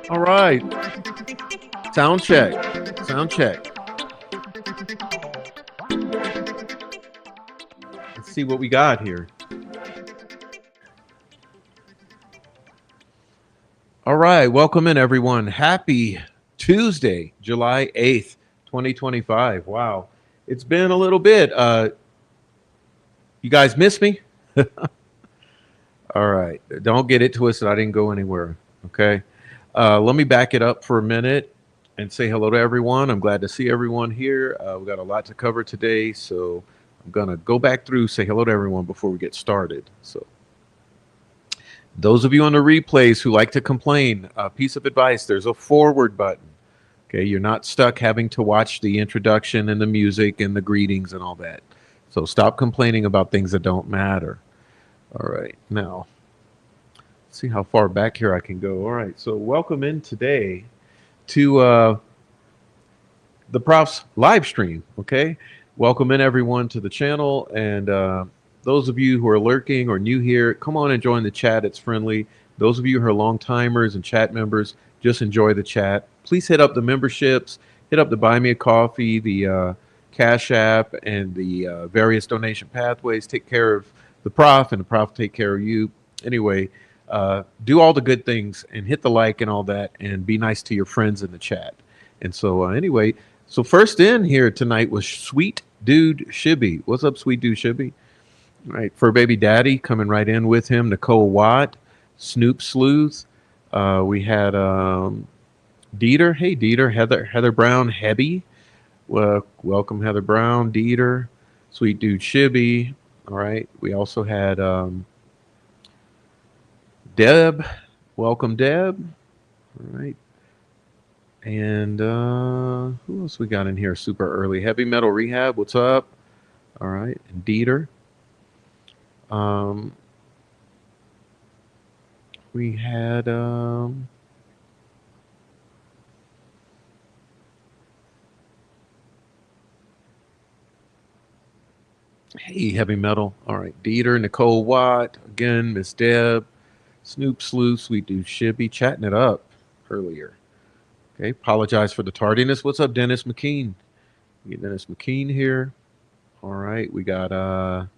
All right. Sound check. Sound check. Let's see what we got here. All right. Welcome in, everyone. Happy Tuesday, July 8th, 2025. Wow. It's been a little bit. You guys miss me? All right. Don't get it twisted. I didn't go anywhere. Okay. Let me back it up for a minute and say hello to everyone. I'm glad to see everyone here. We've got a lot to cover today, so I'm going to go back through, say hello to everyone before we get started. So those of you on the replays who like to complain, a piece of advice, there's a forward button. Okay, you're not stuck having to watch the introduction and the music and the greetings and all that. So stop complaining about things that don't matter. All right, now see how far back here I can go. All right, so welcome in today to the Prof's live stream. Okay, welcome in everyone to the channel, and those of you who are lurking or new here, come on and join the chat. It's friendly. Those of you who are long timers and chat members, just enjoy the chat. Please hit up the memberships, hit up the Buy Me a Coffee, the Cash App, and the various donation pathways. Take care of the Prof, and the Prof take care of you. Anyway. Do all the good things and hit the like and all that, and be nice to your friends in the chat. And so, anyway, so first in here tonight was Sweet Dude Shibby. What's up, Sweet Dude Shibby? Right, for baby daddy coming right in with him. Nicole Watt, Snoop Sleuth. We had Dieter. Hey, Dieter. Heather Brown. Hebby. Welcome, Heather Brown. Dieter. Sweet Dude Shibby. All right. We also had Deb. Welcome, Deb. All right. And who else we got in here super early? Heavy Metal Rehab. What's up? All right. And Dieter. We had hey, Heavy Metal. All right. Dieter, Nicole Watt, again, Miss Deb, Snoop Sleuth, Sweet Dude Shibby, chatting it up earlier. Okay. Apologize for the tardiness. What's up, Dennis McKean? We get Dennis McKean here. All right. We got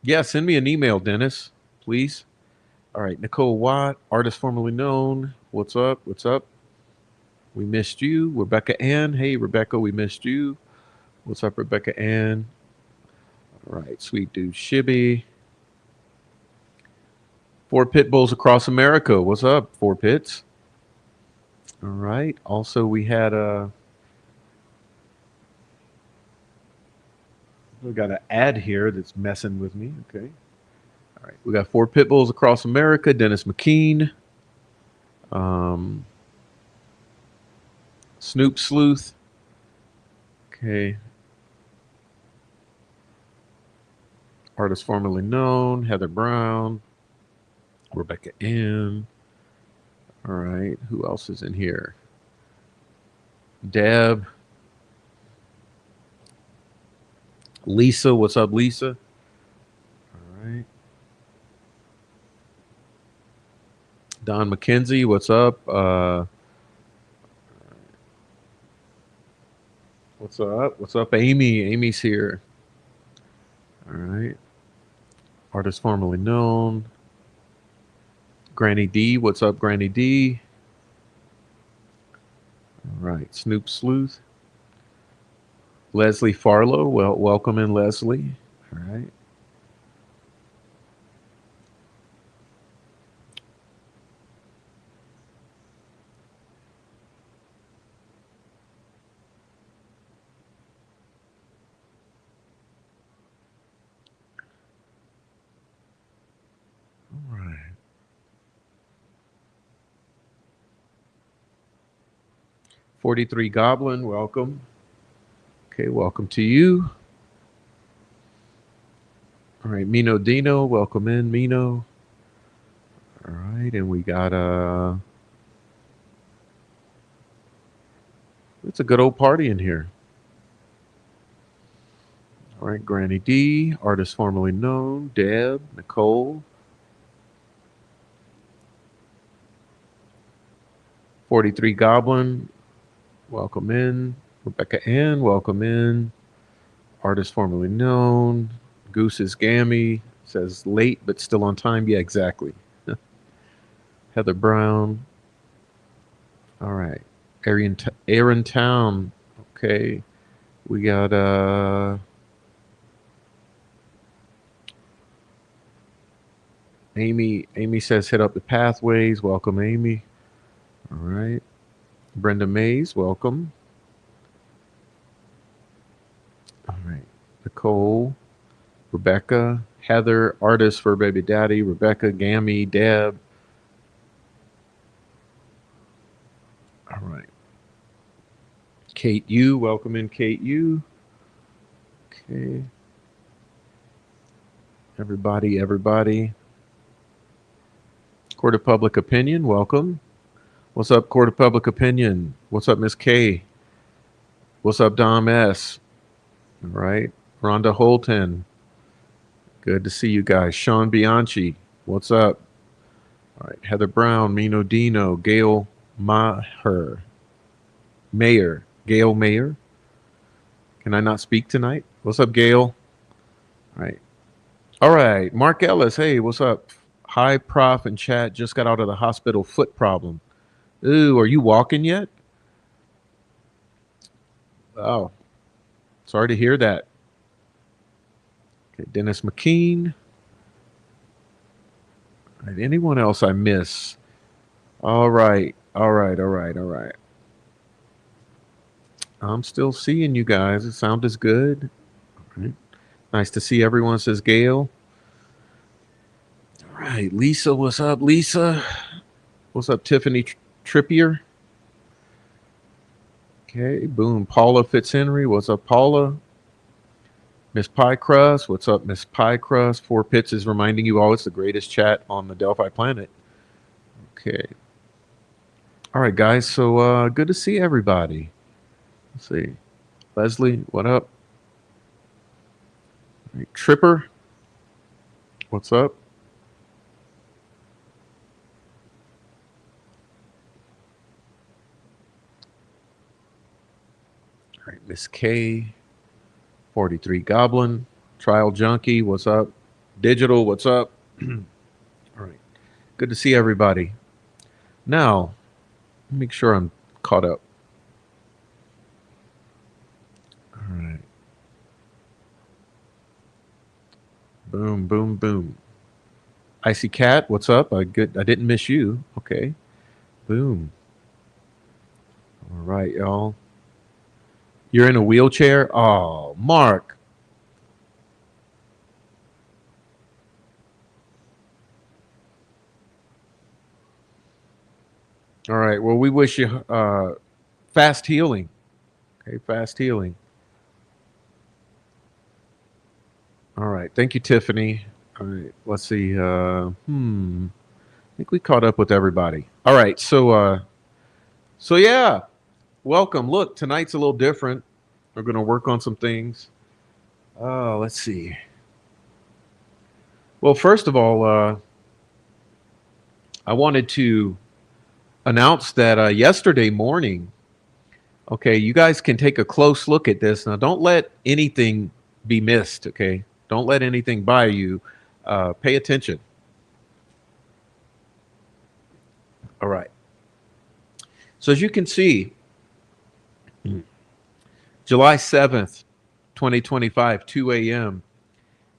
yeah, send me an email, Dennis, please. All right. Nicole Watt, artist formerly known. What's up? What's up? We missed you. Rebecca Ann. Hey, Rebecca, we missed you. What's up, Rebecca Ann? All right. Sweet Dude Shibby. Four Pit Bulls across America. What's up, Four Pits? All right. Also, we had we got an ad here that's messing with me. Okay. All right. We got Four Pit Bulls across America. Dennis McKean. Snoop Sleuth. Okay. Artist formerly known. Heather Brown. Rebecca Ann. All right. Who else is in here? Deb. Lisa. What's up, Lisa? All right. Don McKenzie. What's up? What's up? What's up, Amy? Amy's here. All right. Artist formerly known. Granny D. What's up, Granny D? All right. Snoop Sleuth. Leslie Farlow. Well, welcome in, Leslie. All right. All right. $43 Goblin, welcome. Okay, welcome to you. All right, Mino Dino, welcome in, Mino. All right, and we got it's a good old party in here. All right, Granny D, artist formerly known, Deb, Nicole. 43 Goblin, welcome in. Rebecca Ann, welcome in. Artist formerly known. Goose is Gammy, says late but still on time. Yeah, exactly. Heather Brown. All right. Aaron Town. Okay. We got Amy. Amy says hit up the pathways. Welcome, Amy. All right. Brenda Mays, welcome. All right. Nicole, Rebecca, Heather, artist for baby daddy, Rebecca, Gammy, Deb. All right. Kate U, welcome in, Kate U. Okay. Everybody. Court of Public Opinion, welcome. What's up, Court of Public Opinion? What's up, Miss K? What's up, Dom S? All right. Rhonda Holton. Good to see you guys. Sean Bianchi. What's up? All right. Heather Brown, Mino Dino, Gail Maher. Mayor. Gail Mayer. Can I not speak tonight? What's up, Gail? All right. All right. Mark Ellis. Hey, what's up? Hi, Prof and chat. Just got out of the hospital. Foot problem. Ooh, are you walking yet? Oh, sorry to hear that. Okay, Dennis McKean. All right, anyone else I miss? All right. All right. All right. All right. I'm still seeing you guys. The sound is good. All right. Nice to see everyone, says Gail. All right. Lisa, what's up, Lisa? What's up, Tiffany Trippier? Okay, boom. Paula Fitzhenry, what's up, Paula? Miss Pie Crust, what's up, Miss Pie Crust? Four Pits is reminding you all it's the greatest chat on the Delphi planet. Okay. All right, guys. So good to see everybody. Let's see. Leslie, what up? All right, Tripper, what's up? All right, Miss K, 43 Goblin, Trial Junkie, what's up? Digital, what's up? All right. Good to see everybody. Now, make sure I'm caught up. All right. Boom, boom, boom. Icy Cat, what's up? I didn't miss you. Okay. Boom. All right, y'all. You're in a wheelchair? Oh, Mark. All right. Well, we wish you fast healing. Okay, fast healing. All right. Thank you, Tiffany. All right. Let's see. I think we caught up with everybody. All right. So yeah. Welcome. Look, tonight's a little different. We're going to work on some things. Let's see. Well, first of all, I wanted to announce that yesterday morning, okay, you guys can take a close look at this. Now, don't let anything be missed, okay? Don't let anything by you. Pay attention. All right. So as you can see, July 7th, 2025, 2 a.m.,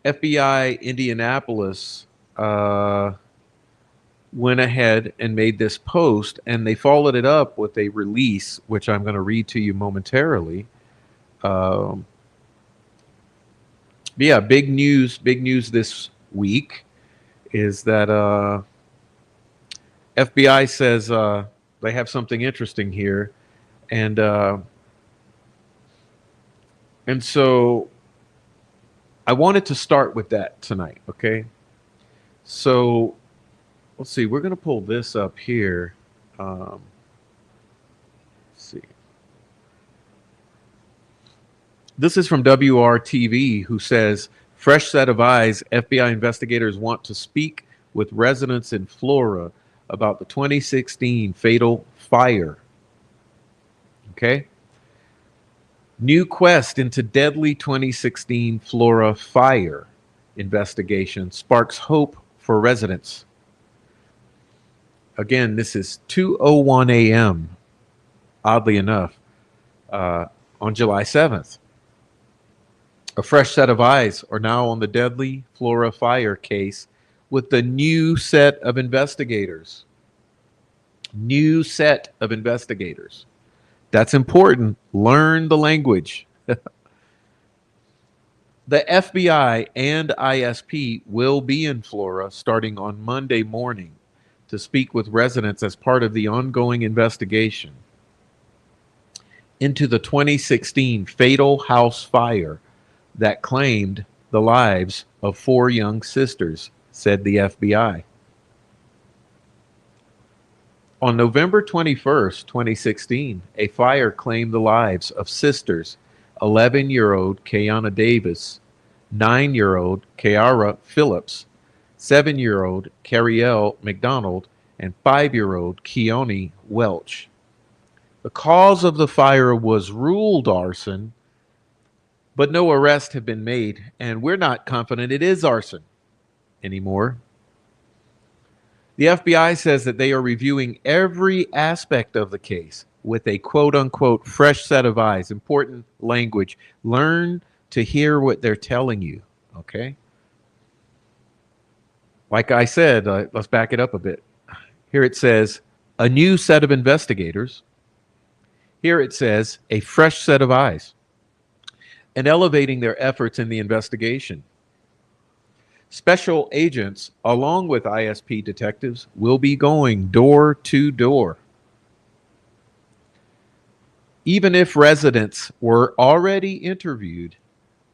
FBI Indianapolis went ahead and made this post, and they followed it up with a release, which I'm going to read to you momentarily. Yeah, big news this week is that FBI says they have something interesting here, and so I wanted to start with that tonight. Okay, so let's see. We're going to pull this up here. Let's see. This is from WRTV, who says, fresh set of eyes. FBI investigators want to speak with residents in Flora about the 2016 fatal fire. Okay. New quest into deadly 2016 Flora fire investigation sparks hope for residents. Again, this is 2:01 a.m., oddly enough, on July 7th. A fresh set of eyes are now on the deadly Flora fire case with the new set of investigators. New set of investigators. That's important. Learn the language. The FBI and ISP will be in Flora starting on Monday morning to speak with residents as part of the ongoing investigation into the 2016 fatal house fire that claimed the lives of 4 young sisters, said the FBI. On November 21st, 2016, a fire claimed the lives of sisters 11-year-old Kayana Davis, 9-year-old Kiara Phillips, 7-year-old Carrielle McDonald, and 5-year-old Keone Welch. The cause of the fire was ruled arson, but no arrests have been made, and we're not confident it is arson anymore. The FBI says that they are reviewing every aspect of the case with a quote unquote fresh set of eyes. Important language. Learn to hear what they're telling you. Okay. Like I said, let's back it up a bit. Here it says a new set of investigators. Here it says a fresh set of eyes, and elevating their efforts in the investigation. Special agents, along with ISP detectives, will be going door to door. Even if residents were already interviewed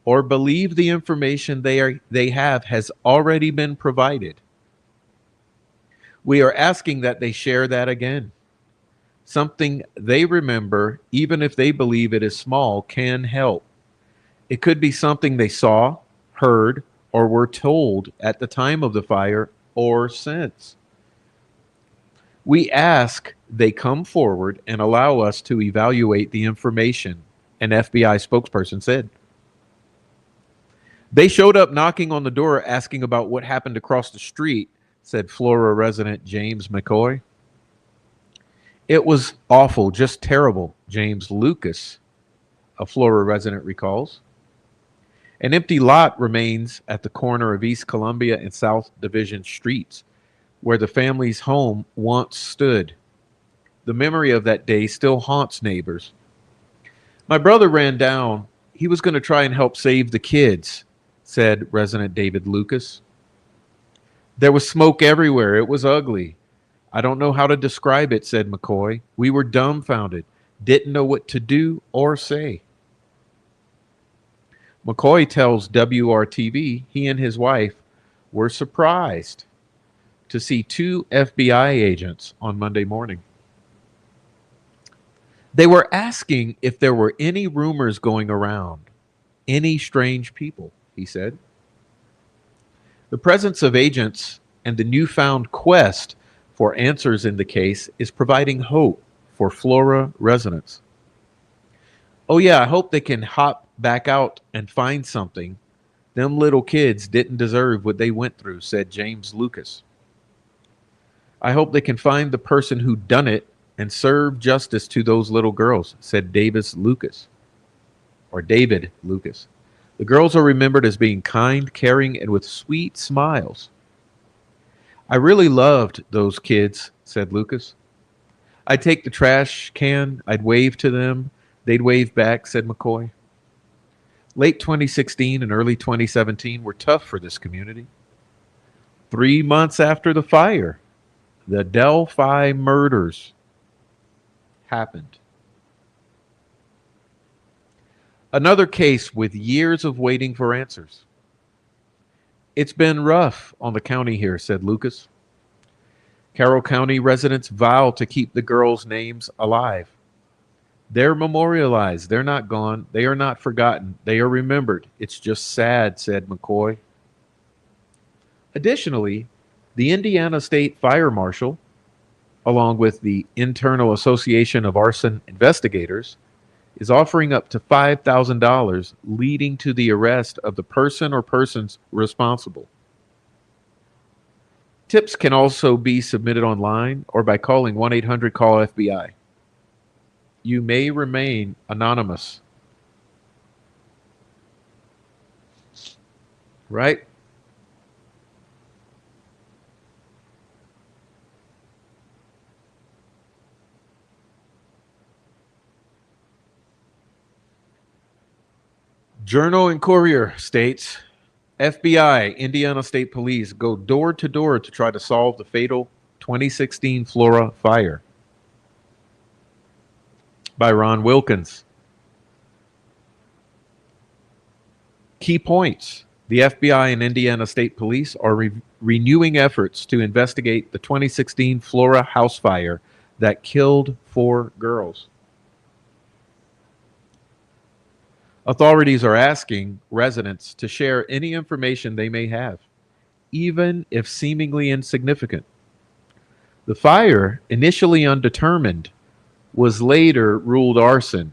or believe the information they have has already been provided, we are asking that they share that again. Something they remember, even if they believe it is small, can help. It could be something they saw, heard, or were told at the time of the fire or since. We ask they come forward and allow us to evaluate the information, an FBI spokesperson said. They showed up knocking on the door asking about what happened across the street, said Flora resident James McCoy. It was awful, just terrible, James Lucas, a Flora resident, recalls. An empty lot remains at the corner of East Columbia and South Division Streets, where the family's home once stood. The memory of that day still haunts neighbors. My brother ran down. He was going to try and help save the kids, said resident David Lucas. There was smoke everywhere. It was ugly. I don't know how to describe it, said McCoy. We were dumbfounded, didn't know what to do or say. McCoy tells WRTV he and his wife were surprised to see two FBI agents on Monday morning. They were asking if there were any rumors going around, any strange people, he said. The presence of agents and the newfound quest for answers in the case is providing hope for Flora residents. Oh yeah, I hope they can hop back out and find something. Them little kids didn't deserve what they went through, said James Lucas. I hope they can find the person who done it and serve justice to those little girls, said David Lucas. The girls are remembered as being kind, caring, and with sweet smiles. I really loved those kids, said Lucas. I'd take the trash can, I'd wave to them, they'd wave back, said McCoy. Late 2016 and early 2017 were tough for this community. 3 months after the fire, the Delphi murders happened. Another case with years of waiting for answers. It's been rough on the county here, said Lucas. Kerr County residents vow to keep the girls' names alive. They're memorialized. They're not gone. They are not forgotten. They are remembered. It's just sad, said McCoy. Additionally, the Indiana State Fire Marshal, along with the Internal Association of Arson Investigators, is offering up to $5,000, leading to the arrest of the person or persons responsible. Tips can also be submitted online or by calling 1-800-CALL-FBI. You may remain anonymous. Right? Journal and Courier states, FBI, Indiana State Police go door to door to try to solve the fatal 2016 Flora fire. By Ron Wilkins. Key points. The FBI and Indiana State Police are renewing efforts to investigate the 2016 Flora house fire that killed 4 girls. Authorities are asking residents to share any information they may have, even if seemingly insignificant. The fire, initially undetermined, was later ruled arson.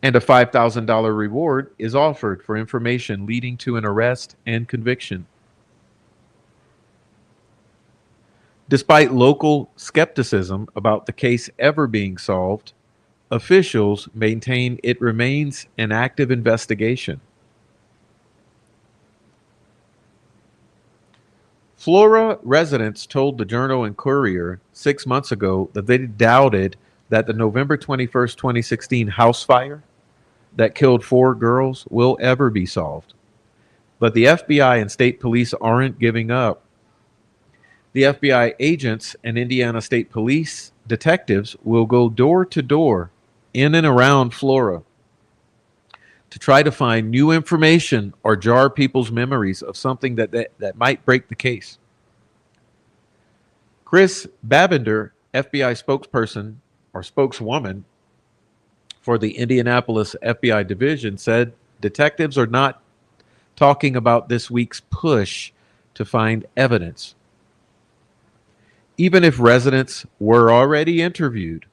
and a $5,000 reward is offered for information leading to an arrest and conviction. Despite local skepticism about the case ever being solved, officials maintain it remains an active investigation. Flora residents told the Journal and Courier 6 months ago that they doubted that the November 21st, 2016 house fire that killed 4 girls will ever be solved. But the FBI and state police aren't giving up. The FBI agents and Indiana State Police detectives will go door to door in and around Flora to try to find new information or jar people's memories of something that might break the case. Chris Babender, FBI spokesperson or spokeswoman for the Indianapolis FBI division, said detectives are not talking about this week's push to find evidence. Even if residents were already interviewed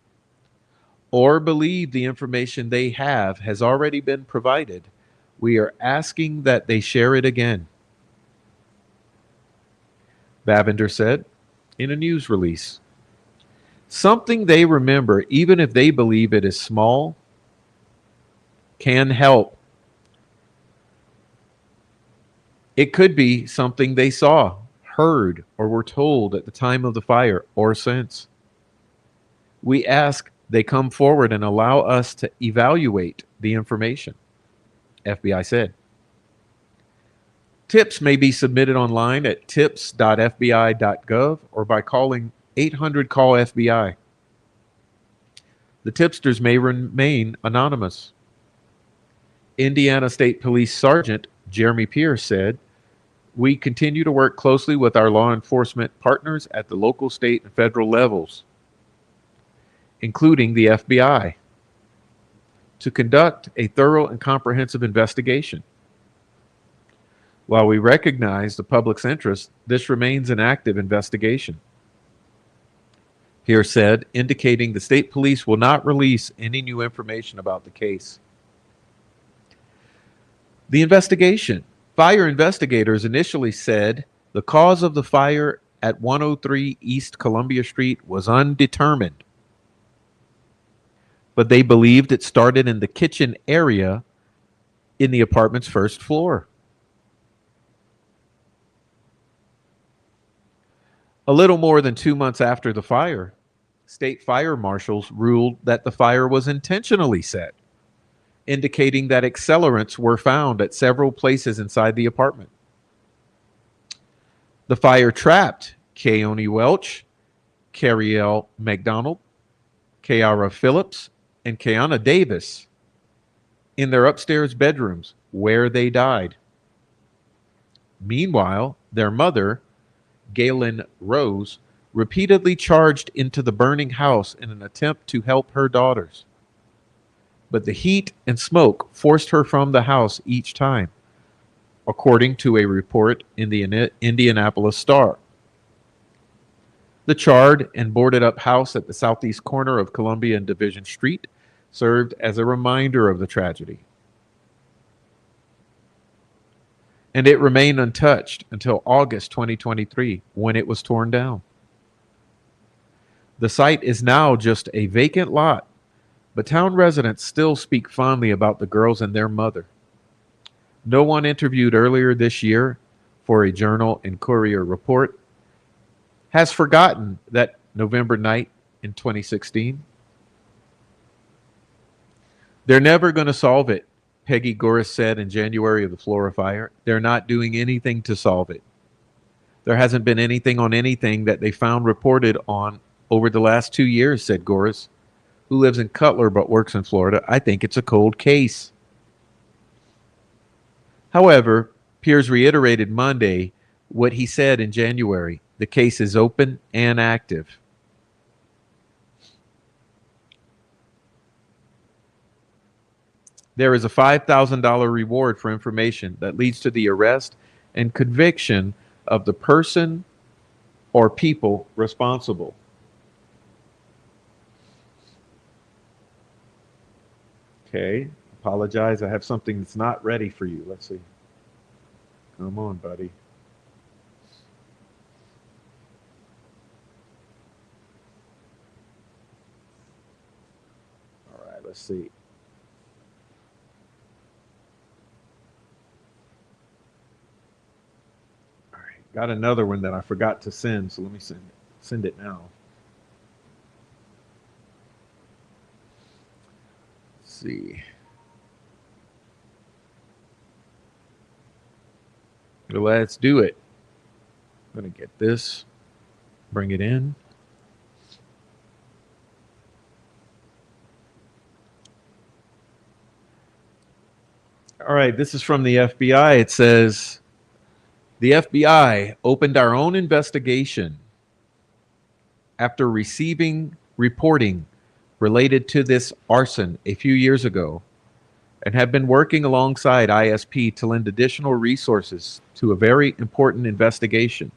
or believe the information they have has already been provided, we are asking that they share it again, Babender said in a news release. Something they remember, even if they believe it is small, can help. It could be something they saw, heard, or were told at the time of the fire or since. We ask they come forward and allow us to evaluate the information, FBI said. Tips may be submitted online at tips.fbi.gov or by calling 800-CALL-FBI. The tipsters may remain anonymous. Indiana State Police Sergeant Jeremy Pierce said, "We continue to work closely with our law enforcement partners at the local, state, and federal levels, including the FBI, to conduct a thorough and comprehensive investigation. While we recognize the public's interest, this remains an active investigation," Pierce said, indicating the state police will not release any new information about the case. The investigation. Fire investigators initially said the cause of the fire at 103 East Columbia Street was undetermined, but they believed it started in the kitchen area in the apartment's first floor. A little more than 2 months after the fire, state fire marshals ruled that the fire was intentionally set, indicating that accelerants were found at several places inside the apartment. The fire trapped Keone Welch, Carrielle McDonald, Kiara Phillips, and Kiana Davis in their upstairs bedrooms where they died. Meanwhile, their mother, Galen Rose, repeatedly charged into the burning house in an attempt to help her daughters. But the heat and smoke forced her from the house each time, according to a report in the Indianapolis Star. The charred and boarded up house at the southeast corner of Columbia and Division Street served as a reminder of the tragedy. And it remained untouched until August 2023, when it was torn down. The site is now just a vacant lot, but town residents still speak fondly about the girls and their mother. No one interviewed earlier this year for a Journal and Courier report has forgotten that November night in 2016. They're never going to solve it, Peggy Goris said in January of the Flora fire. They're not doing anything to solve it. There hasn't been anything on anything that they found reported on over the last 2 years, said Goris, who lives in Cutler but works in Florida. I think it's a cold case. However, Pierce reiterated Monday what he said in January. The case is open and active. There is a $5,000 reward for information that leads to the arrest and conviction of the person or people responsible. Okay. Apologize. I have something that's not ready for you. Let's see. Come on, buddy. All right, let's see. All right, got another one that I forgot to send, so let me send it now. Let's see. Let's do it. I'm going to get this, bring it in. All right, this is from the FBI. It says, the FBI opened our own investigation after receiving reporting related to this arson a few years ago and have been working alongside ISP to lend additional resources to a very important investigation.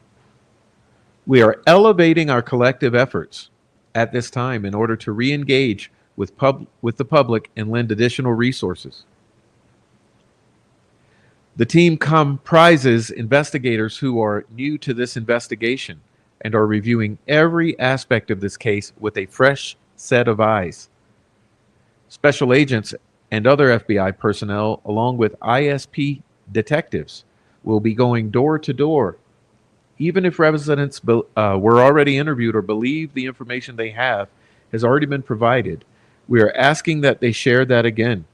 We are elevating our collective efforts at this time in order to re-engage with the public and lend additional resources. The team comprises investigators who are new to this investigation and are reviewing every aspect of this case with a fresh set of eyes. Special agents and other FBI personnel, along with ISP detectives, will be going door to door. Even if residents were already interviewed or believe the information they have has already been provided, we are asking that they share that again.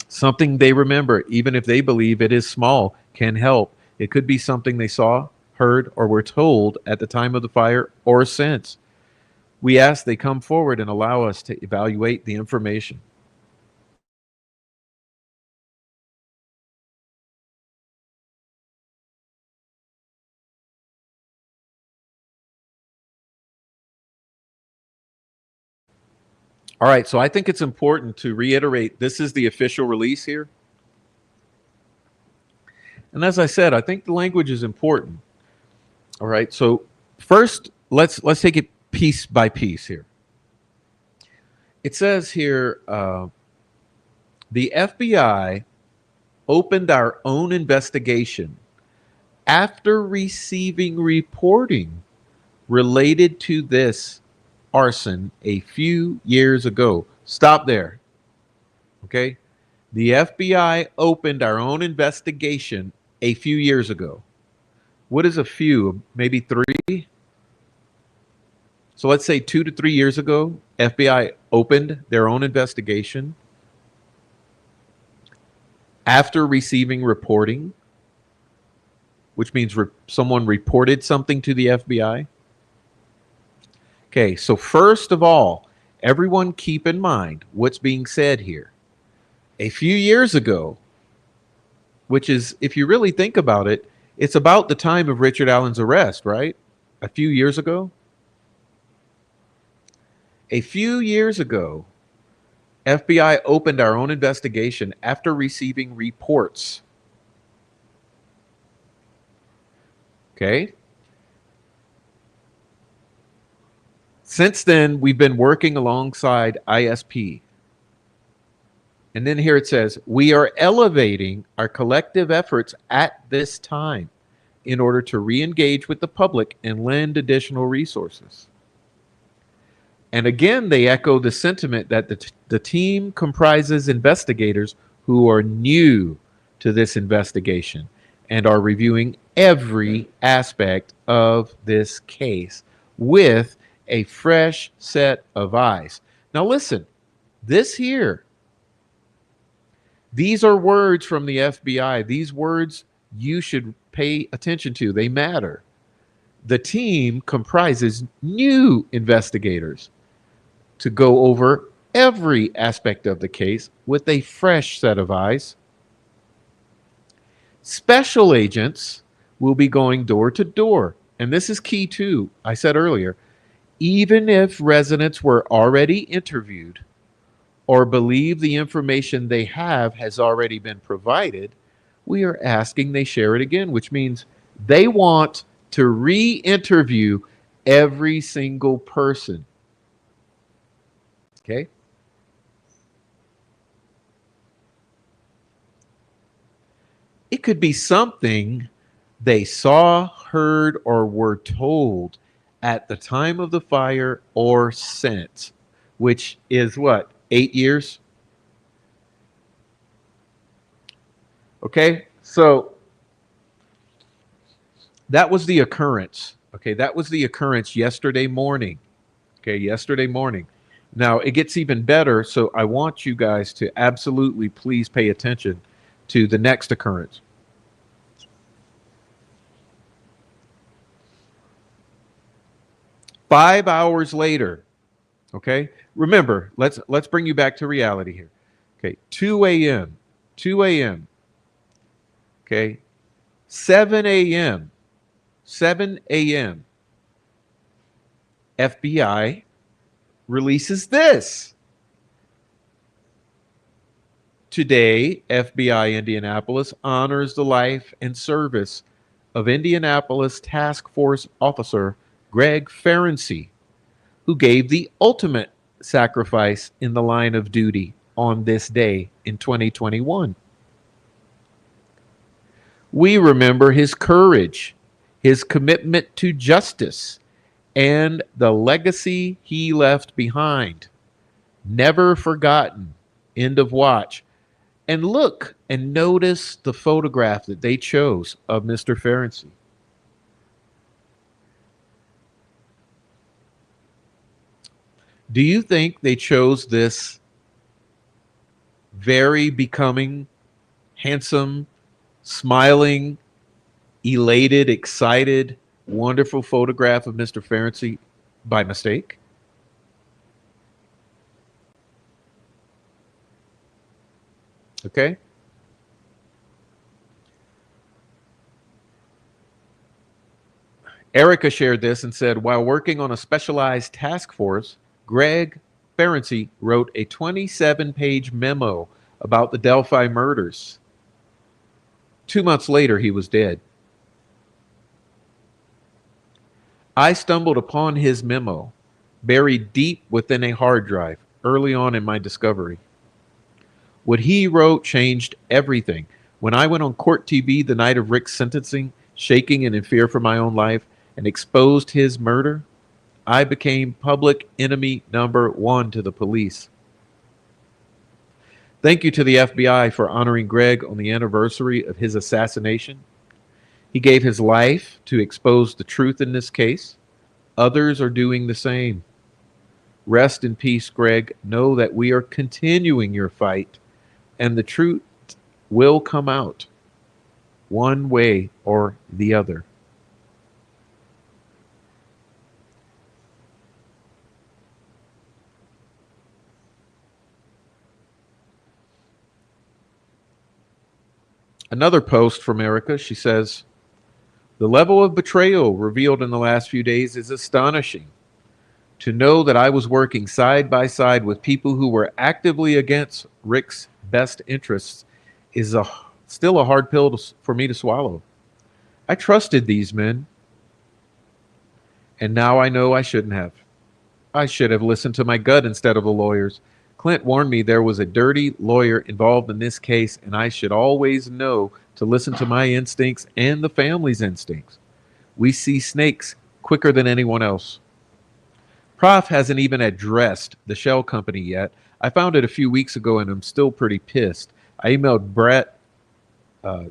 Something they remember, even if they believe it is small, can help. It could be something they saw, heard, or were told at the time of the fire or since. We ask they come forward and allow us to evaluate the information. All right, so I think it's important to reiterate this is the official release here. And as I said, I think the language is important. All right, so first let's take it piece by piece here. It says here, the FBI opened our own investigation after receiving reporting related to this arson a few years ago. Stop there. Okay. The FBI opened our own investigation a few years ago. What is a few? Maybe 3? So let's say 2 to 3 years ago, FBI opened their own investigation after receiving reporting, which means someone reported something to the FBI. Okay, so first of all, everyone keep in mind what's being said here. A few years ago, which is, if you really think about it, it's about the time of Richard Allen's arrest, right? A few years ago. A few years ago, FBI opened our own investigation after receiving reports. Okay. Since then, we've been working alongside ISP. And then here it says, we are elevating our collective efforts at this time in order to re-engage with the public and lend additional resources. And again, they echo the sentiment that the team comprises investigators who are new to this investigation and are reviewing every aspect of this case with a fresh set of eyes. Now listen, this here, these are words from the FBI. These words you should pay attention to. They matter. The team comprises new investigators to go over every aspect of the case with a fresh set of eyes. Special agents will be going door to door. And this is key too. I said earlier, even if residents were already interviewed or believe the information they have has already been provided, we are asking they share it again, which means they want to re-interview every single person. Okay. It could be something they saw, heard, or were told at the time of the fire or since, which is what, 8 years? Okay, so that was the occurrence. Okay, that was the occurrence yesterday morning. Okay, yesterday morning. Now it gets even better, so I want you guys to absolutely please pay attention to the next occurrence. 5 hours later, okay? Remember, let's bring you back to reality here. Okay, 2 a.m., 2 a.m., okay, 7 a.m., 7 a.m., FBI releases this. Today, FBI Indianapolis honors the life and service of Indianapolis Task Force Officer Greg Ferenczi, who gave the ultimate sacrifice in the line of duty on this day in 2021. We remember his courage, his commitment to justice, and the legacy he left behind. Never forgotten. End of watch. And look and notice the photograph that they chose of Mr. Ferenczi. Do you think they chose this very becoming, handsome, smiling, elated, excited, wonderful photograph of Mr. Ferenczi by mistake? Okay. Erica shared this and said, while working on a specialized task force, Greg Ferenczi wrote a 27-page memo about the Delphi murders. 2 months later, he was dead. I stumbled upon his memo, buried deep within a hard drive, early on in my discovery. What he wrote changed everything. When I went on court TV the night of Rick's sentencing, shaking and in fear for my own life, and exposed his murder, I became public enemy number one to the police. Thank you to the FBI for honoring Greg on the anniversary of his assassination. He gave his life to expose the truth in this case. Others are doing the same. Rest in peace, Greg. Know that we are continuing your fight, and the truth will come out one way or the other. Another post from Erica. She says, the level of betrayal revealed in the last few days is astonishing. To know that I was working side by side with people who were actively against Rick's best interests is still a hard pill for me to swallow. I trusted these men, and now I know I shouldn't have. I should have listened to my gut instead of the lawyers. Clint warned me there was a dirty lawyer involved in this case, and I should always know to listen to my instincts and the family's instincts. We see snakes quicker than anyone else. Prof hasn't even addressed the shell company yet. I found it a few weeks ago and I'm still pretty pissed. I emailed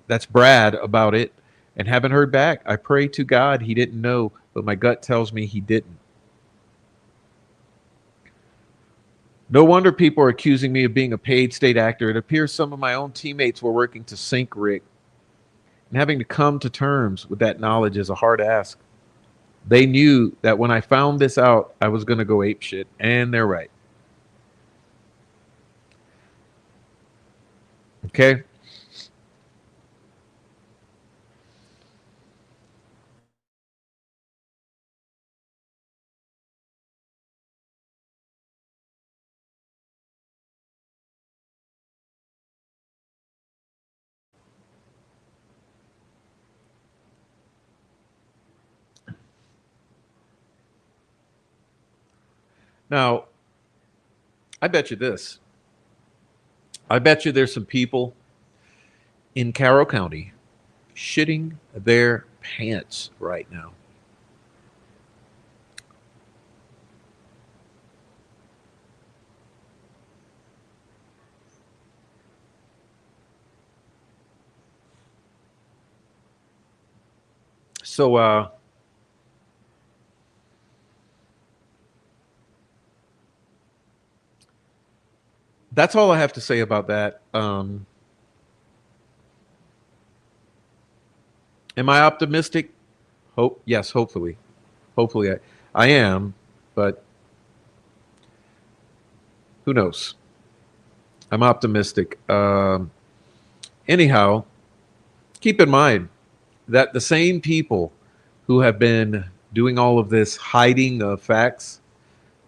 that's Brad, about it and haven't heard back. I pray to God he didn't know, but my gut tells me he didn't. No wonder people are accusing me of being a paid state actor. It appears some of my own teammates were working to sink Rick, and having to come to terms with that knowledge is a hard ask. They knew that when I found this out, I was going to go ape shit, and they're right. Okay. Now, I bet you this. I bet you there's some people in Carroll County shitting their pants right now. So that's all I have to say about that. Am I optimistic? Hope yes, hopefully. Hopefully I am, but who knows? I'm optimistic. Anyhow, keep in mind that the same people who have been doing all of this hiding of facts,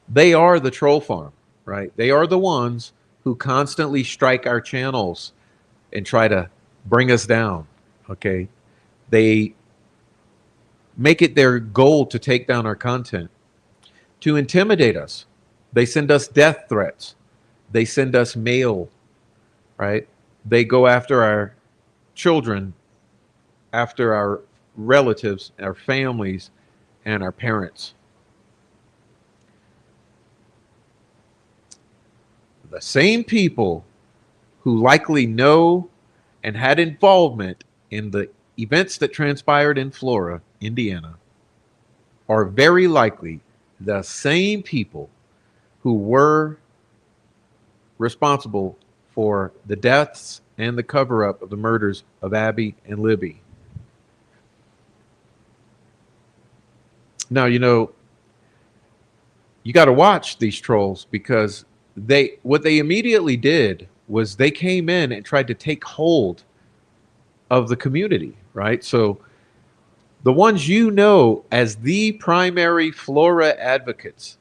they are the troll farm, right? They are the ones who constantly strike our channels and try to bring us down. Okay. They make it their goal to take down our content, to intimidate us. They send us death threats. They send us mail, right? They go after our children, after our relatives, our families, and our parents. The same people who likely know and had involvement in the events that transpired in Flora, Indiana, are very likely the same people who were responsible for the deaths and the cover up of the murders of Abby and Libby. Now, you got to watch these trolls because what they immediately did was they came in and tried to take hold of the community, right? So the ones as the primary Flora advocates,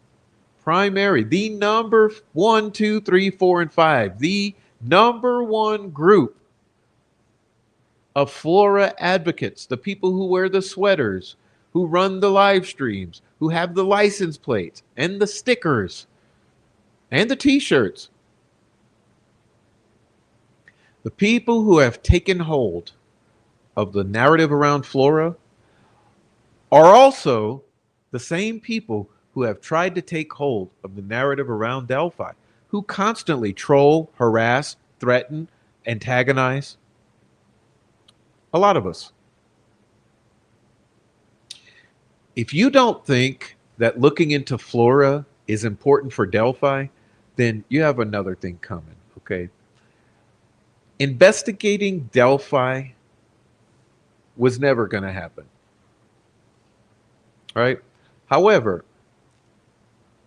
the number 1, 2, 3, 4, and 5, the number one group of Flora advocates, the people who wear the sweaters, who run the live streams, who have the license plates and the stickers and the t-shirts. The people who have taken hold of the narrative around Flora are also the same people who have tried to take hold of the narrative around Delphi, who constantly troll, harass, threaten, antagonize a lot of us. If you don't think that looking into Flora is important for Delphi, then you have another thing coming, okay? Investigating Delphi was never going to happen, right? However,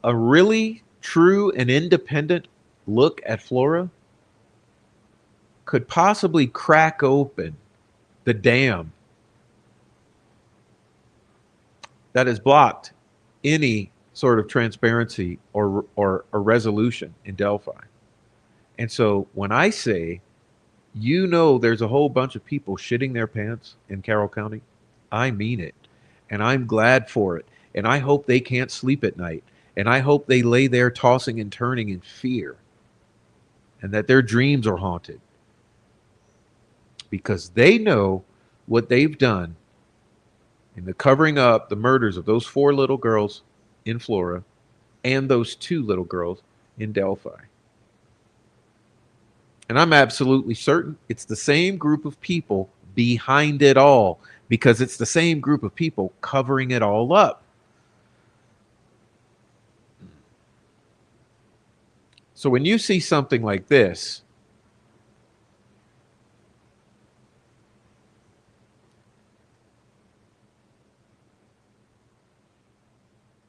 a really true and independent look at Flora could possibly crack open the dam that has blocked any sort of transparency or a resolution in Delphi. And so when I say, there's a whole bunch of people shitting their pants in Carroll County, I mean it. And I'm glad for it. And I hope they can't sleep at night. And I hope they lay there tossing and turning in fear. And that their dreams are haunted. Because they know what they've done in the covering up the murders of those 4 little girls in Flora and those 2 little girls in Delphi. And I'm absolutely certain it's the same group of people behind it all, because it's the same group of people covering it all up. So when you see something like this,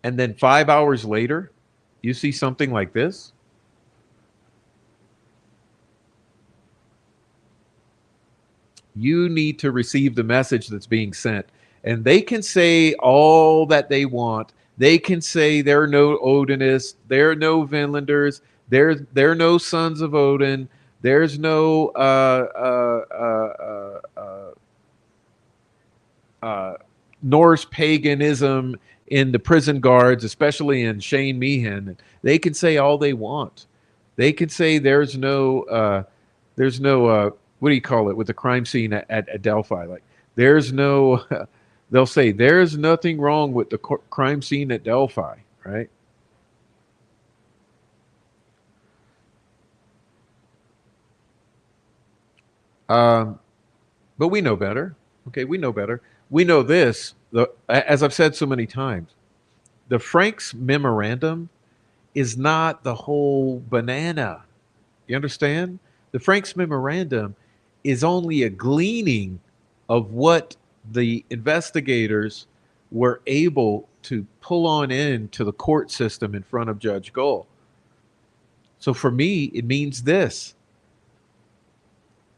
and then 5 hours later, you see something like this, you need to receive the message that's being sent. And they can say all that they want. They can say there are no Odinists, there are no Vinlanders, there are no sons of Odin, there's no Norse paganism in the prison guards, especially in Shane Meehan. They can say all they want. They can say there's no what do you call it, with the crime scene at Delphi. Like, there's no, they'll say there's nothing wrong with the crime scene at Delphi, right? Um, but we know better. Okay, we know better. We know this. As I've said so many times, the Frank's memorandum is not the whole banana. You understand? The Frank's memorandum is only a gleaning of what the investigators were able to pull on into the court system in front of Judge Gull. So for me, it means this: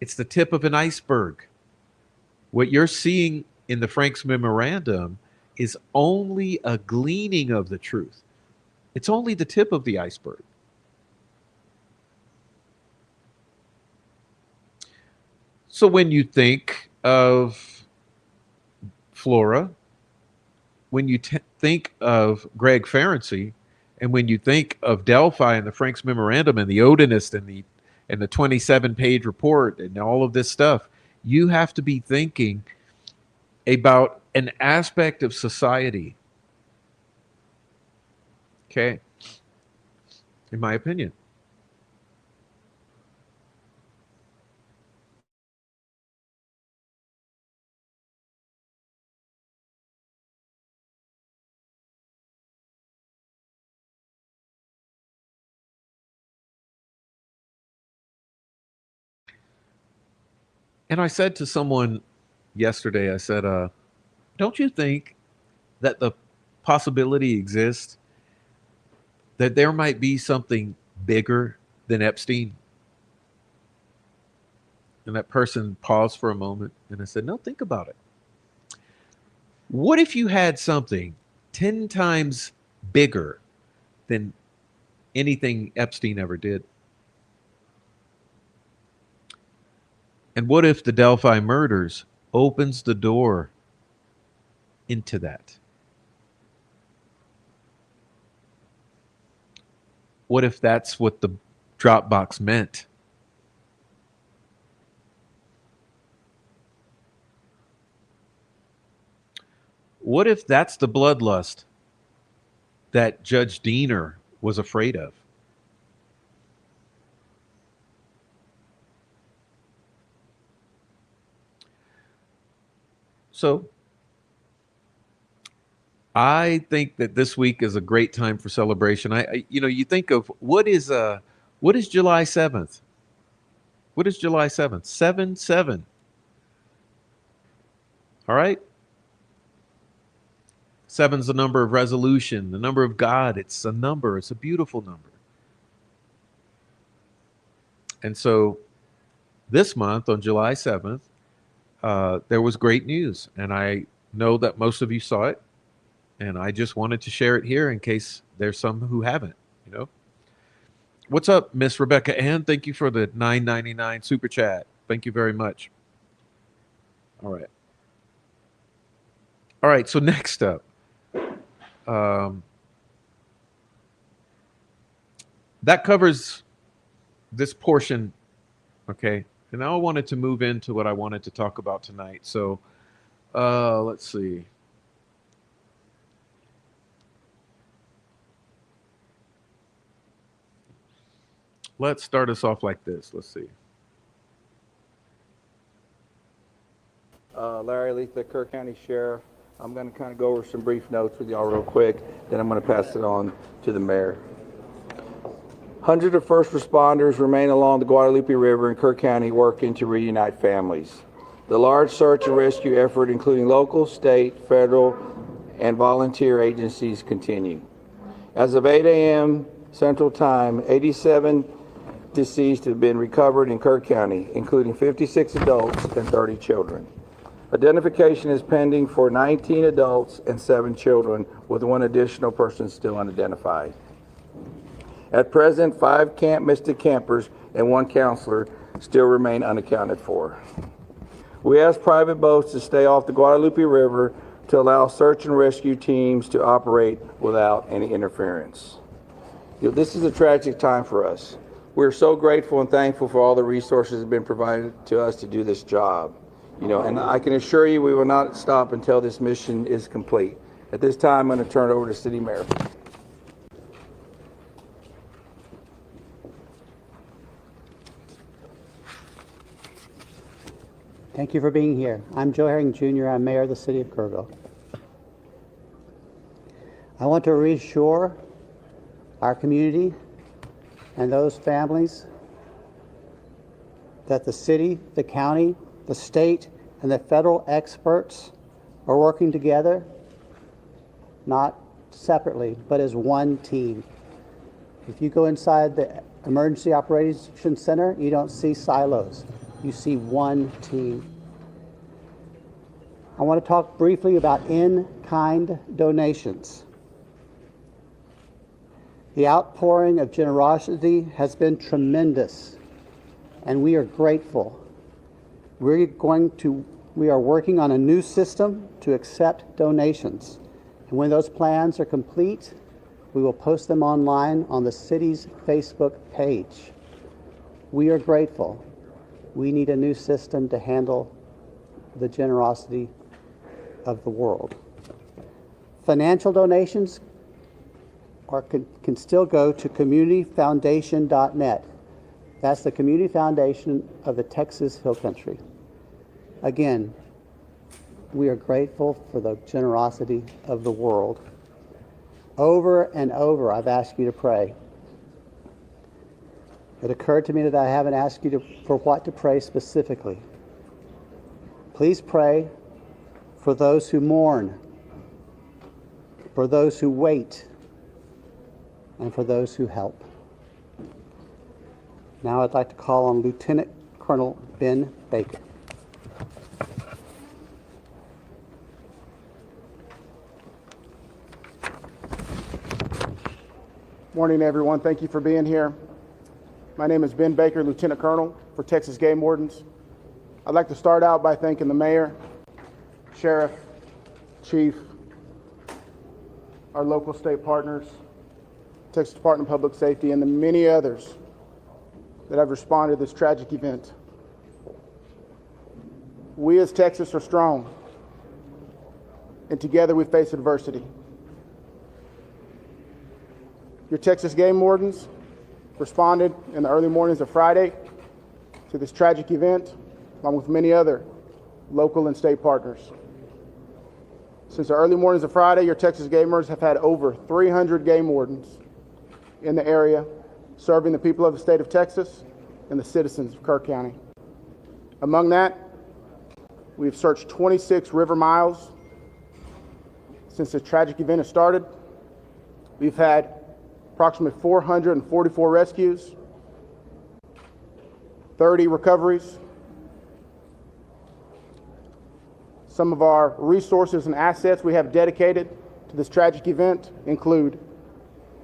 it's the tip of an iceberg. What you're seeing in the Frank's memorandum is only a gleaning of the truth. It's only the tip of the iceberg. So when you think of Flora, when you think of Greg Ferenczi, and when you think of Delphi and the Frank's memorandum and the Odinist and the 27-page report and all of this stuff, you have to be thinking about an aspect of society. Okay, in my opinion. And I said to someone yesterday, I said, don't you think that the possibility exists that there might be something bigger than Epstein? And that person paused for a moment, and I said, no, think about it. What if you had something 10 times bigger than anything Epstein ever did? And what if the Delphi murders opens the door into that? What if that's what the Dropbox meant? What if that's the bloodlust that Judge Diener was afraid of? So I think that this week is a great time for celebration. You think of what is July 7th? What is July 7th? 7-7. All right? Seven's the number of resolution, the number of God. It's a number. It's a beautiful number. And so this month on July 7th, there was great news. And I know that most of you saw it. And I just wanted to share it here in case there's some who haven't, you know. What's up, Miss Rebecca Ann? Thank you for the $9.99 super chat. Thank you very much. All right. All right. So next up, that covers this portion. Okay. And now I wanted to move into what I wanted to talk about tonight. So let's see. Let's start us off like this. Let's see. Larry Leith, the Kerr County Sheriff. I'm going to kind of go over some brief notes with y'all real quick, then I'm going to pass it on to the mayor. Hundreds of first responders remain along the Guadalupe River in Kerr County working to reunite families. The large search and rescue effort, including local, state, federal, and volunteer agencies, continue. As of 8 a.m. Central Time, 87 deceased have been recovered in Kerr County, including 56 adults and 30 children. Identification is pending for 19 adults and 7 children, with 1 additional person still unidentified. At present, 5 Camp Mystic campers and 1 counselor still remain unaccounted for. We ask private boats to stay off the Guadalupe River to allow search and rescue teams to operate without any interference. This is a tragic time for us. We're so grateful and thankful for all the resources that have been provided to us to do this job. And I can assure you we will not stop until this mission is complete. At this time, I'm going to turn it over to City Mayor. Thank you for being here. I'm Joe Herring Jr. I'm Mayor of the City of Kerrville. I want to reassure our community and those families that the city, the county, the state, and the federal experts are working together, not separately, but as one team. If you go inside the Emergency Operations Center, you don't see silos. You see one team. I want to talk briefly about in-kind donations. The outpouring of generosity has been tremendous, and we are grateful. We are working on a new system to accept donations. And when those plans are complete, we will post them online on the city's Facebook page. We are grateful. We need a new system to handle the generosity of the world. Financial donations can still go to communityfoundation.net. That's the community foundation of the Texas Hill Country. Again, we are grateful for the generosity of the world. Over and over, I've asked you to pray. It occurred to me that I haven't asked you for what to pray specifically. Please pray for those who mourn, for those who wait, and for those who help. Now I'd like to call on Lieutenant Colonel Ben Baker. Morning, everyone. Thank you for being here. My name is Ben Baker, Lieutenant Colonel for Texas Game Wardens. I'd like to start out by thanking the Mayor, Sheriff, Chief, our local state partners, Texas Department of Public Safety, and the many others that have responded to this tragic event. We as Texas are strong, and together we face adversity. Your Texas Game Wardens responded in the early mornings of Friday to this tragic event, along with many other local and state partners. Since the early mornings of Friday, your Texas Gamers have had over 300 game wardens in the area, serving the people of the state of Texas and the citizens of Kerr County. Among that, we've searched 26 river miles since the tragic event has started. We've had approximately 444 rescues, 30 recoveries. Some of our resources and assets we have dedicated to this tragic event include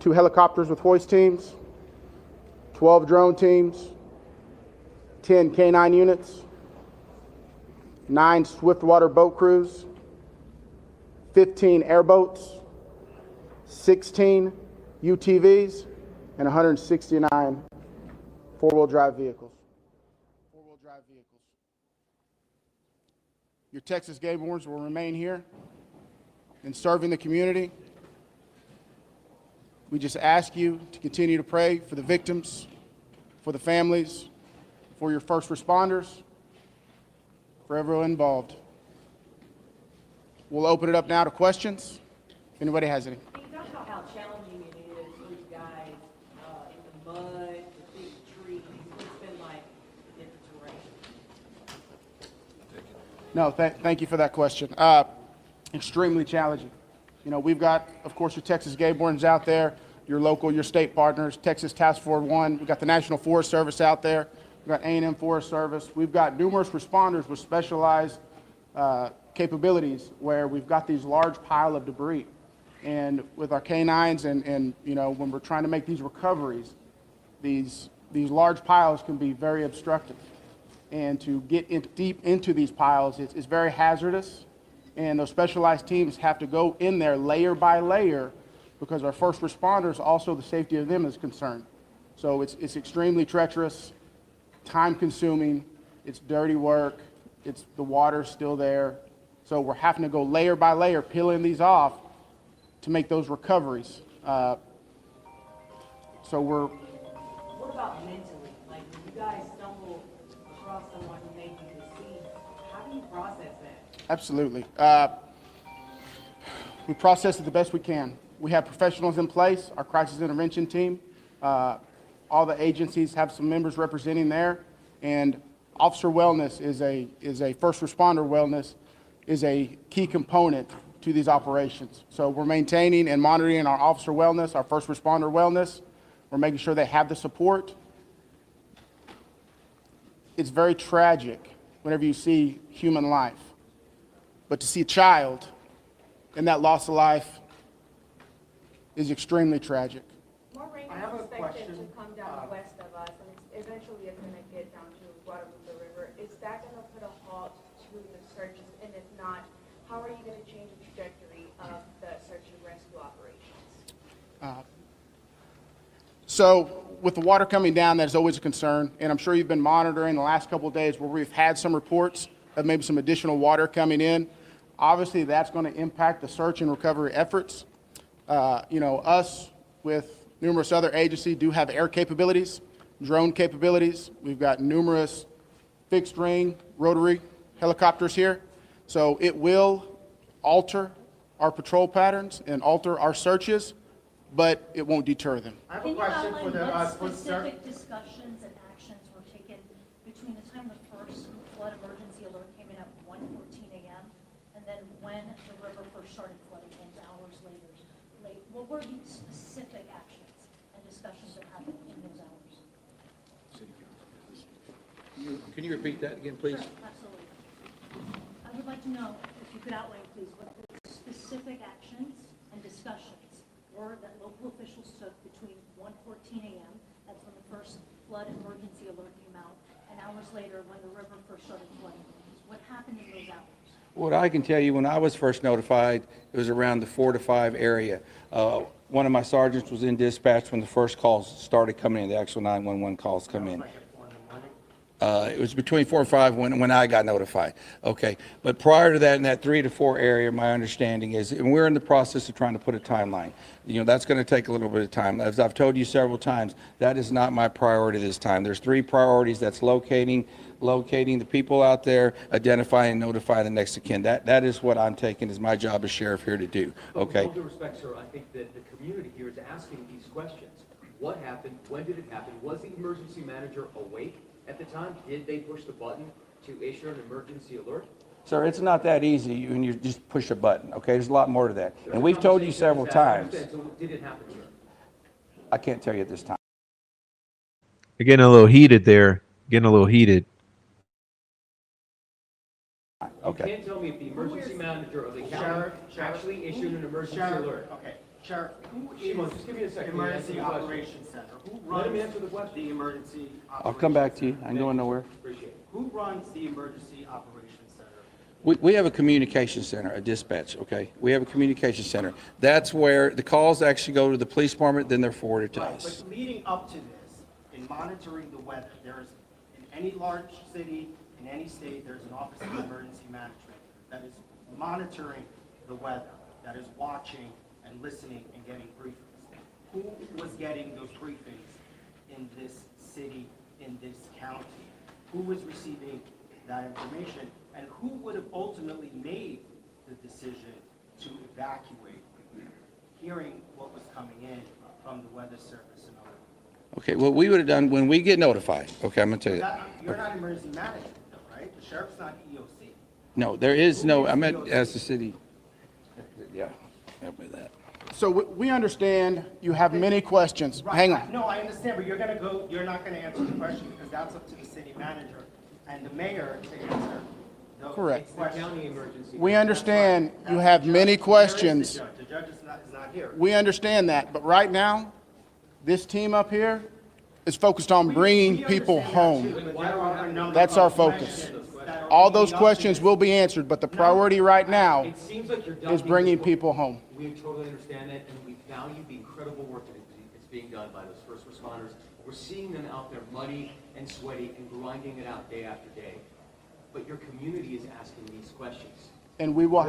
2 helicopters with hoist teams, 12 drone teams, 10 K-9 units, 9 swiftwater boat crews, 15 airboats, 16 UTVs, and 169 four-wheel drive vehicles. Your Texas Game Wardens will remain here and serving the community. We just ask you to continue to pray for the victims, for the families, for your first responders, for everyone involved. We'll open it up now to questions, if anybody has any. Can you talk about how challenging it is for you guys in the mud, the big trees? What's been like the different terrain? No, thank you for that question. Extremely challenging. You know, we've got, of course, your Texas Game Wardens out there, your local, your state partners, Texas Task Force 1. We've got the National Forest Service out there. We've got A&M Forest Service. We've got numerous responders with specialized capabilities where we've got these large pile of debris. And with our K-9s and you know, when we're trying to make these recoveries, these large piles can be very obstructive. And to get deep into these piles is very hazardous. And those specialized teams have to go in there layer by layer because our first responders, also the safety of them is concerned. So it's extremely treacherous, time-consuming, it's dirty work, the water's still there. So we're having to go layer by layer, peeling these off to make those recoveries. So we're... What about mentally? Like, when you guys stumble across someone who may be deceased, how do you process that? Absolutely. We process it the best we can. We have professionals in place, our crisis intervention team. All the agencies have some members representing there, and officer wellness is a first responder wellness is a key component to these operations. So we're maintaining and monitoring our officer wellness, our first responder wellness. We're making sure they have the support. It's very tragic whenever you see human life, but to see a child in that loss of life is extremely tragic. More rain I have is a expected question. to come down west of us, and eventually it's going to get down to Guadalupe River. Is that going to put a halt to the searches? And if not, how are you going to change the trajectory of the search and rescue operations? So with the water coming down, that's always a concern, and I'm sure you've been monitoring the last couple of days where we've had some reports of maybe some additional water coming in. Obviously, that's going to impact the search and recovery efforts. Us with numerous other agencies do have air capabilities, drone capabilities. We've got numerous fixed wing, rotary helicopters here. So it will alter our patrol patterns and alter our searches, but it won't deter them. I have a Can you question outline for the, what for the specific discussions and actions were taken between the time the first flood emergency alert came in at 1:14 a.m. and then when the river first started flooding and hours later? What were the specific actions and discussions that happened in those hours? Can you repeat that again, please? Sure, absolutely. I would like to know if you could outline, please, what the specific actions and discussions were that local officials took between 1:14 a.m., that's when the first flood emergency alert came out, and hours later when the river first started flooding. What happened in those hours? What I can tell you, when I was first notified, it was around the 4 to 5 area. One of my sergeants was in dispatch when the first calls started coming in, the actual 911 calls come in. It was between 4 and 5 when I got notified. Okay, but prior to that, in that 3 to 4 area, my understanding is, and we're in the process of trying to put a timeline. That's going to take a little bit of time. As I've told you several times, that is not my priority this time. There's 3 priorities. That's locating the people out there, identifying and notifying the next of kin. That is what I'm taking as my job as sheriff here to do. Okay. With all due respect, sir, I think that the community here is asking these questions. What happened? When did it happen? Was the emergency manager awake at the time? Did they push the button to issue an emergency alert? Sir, it's not that easy when you just push a button, okay? There's a lot more to that. And we've told you several times. So did it happen, sir? I can't tell you at this time. You're getting a little heated there. Getting a little heated. Okay. You can't tell me if the emergency manager of the county actually issued an emergency alert. Okay, Sheriff, who Shimon, is just give me a second. Emergency Answer the question. Operations Center? Who Let him runs answer the question. the Emergency I'll come back to you. I'm Thank going nowhere. Appreciate it. Who runs the Emergency Operations Center? We have a communication center, a dispatch, okay? We have a communication center. That's where the calls actually go to the police department, then they're forwarded to Right, us. but leading up to this, in monitoring the weather, there's, in any large city, in any state, there's an Office of Emergency Management that is monitoring the weather, that is watching and listening and getting briefings. Who was getting those briefings in this city, in this county? Who was receiving that information? And who would have ultimately made the decision to evacuate, hearing what was coming in from the Weather Service and other? Okay, what we would have done when we get notified, okay, I'm gonna tell you. You're not emergency management though, right? The sheriff's not EOC. No, there is no, I meant as the city. Yeah, help me with that. So we understand you have many questions. Right. Hang on. No, I understand, but you're not gonna answer the question because that's up to the city manager and the mayor to answer those Correct. questions. County emergency. We understand you have many questions. The judge is not here. We understand that, but right now, this team up here is focused on bringing We people understand that home. too, but there are a number That's of our focus. questions that are All those leading up to questions this. will be answered, but the priority right now It seems like you're is bringing people home. We totally understand that, and we value the incredible work that is being done by those first responders, We're seeing them out there muddy and sweaty and grinding it out day after day. But your community is asking these questions. And we will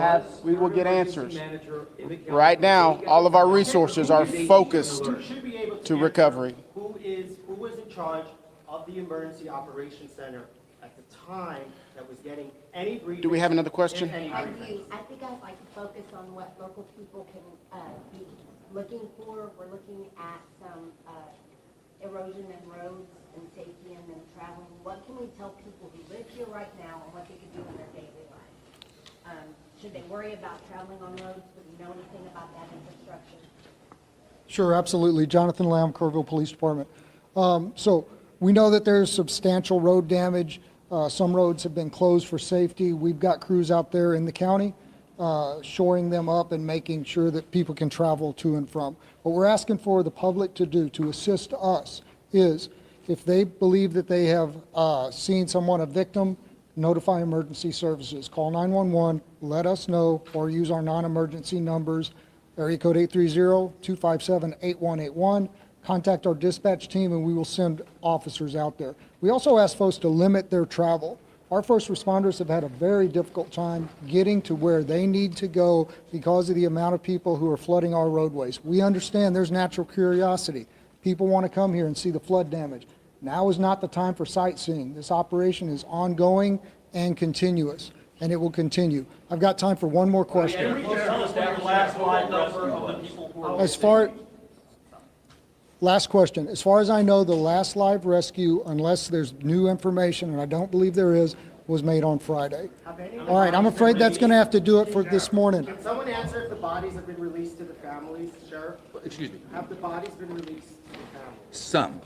get answers. Manager in the county, Right now, all of our resources are Who focused Should be able to answer recovery. Who was in charge of the emergency operations center at the time that was getting any briefings? Do we have another question? if any I briefings? do. I think I'd like to focus on what local people can be looking for. We're looking at some erosion in roads and safety and then traveling. What can we tell people who live here right now and what they could do in their daily life? Should they worry about traveling on roads? Do we know anything about that infrastructure? Sure, absolutely. Jonathan Lamb, Kerrville Police Department. So we know that there's substantial road damage. Some roads have been closed for safety. We've got crews out there in the county shoring them up and making sure that people can travel to and from. What we're asking for the public to do to assist us is if they believe that they have seen someone, a victim, notify emergency services. Call 911, let us know, or use our non-emergency numbers, area code 830-257-8181. Contact our dispatch team and we will send officers out there. We also ask folks to limit their travel. Our first responders have had a very difficult time getting to where they need to go because of the amount of people who are flooding our roadways. We understand there's natural curiosity. People want to come here and see the flood damage. Now is not the time for sightseeing. This operation is ongoing and continuous, and it will continue. I've got time for one more question. Last question. As far as I know, the last live rescue, unless there's new information, and I don't believe there is, was made on Friday. All right, I'm afraid that's going to have to do it for this morning. Can someone answer if the bodies have been released to the families, Sheriff? Excuse me. Have the bodies been released to the families? Some.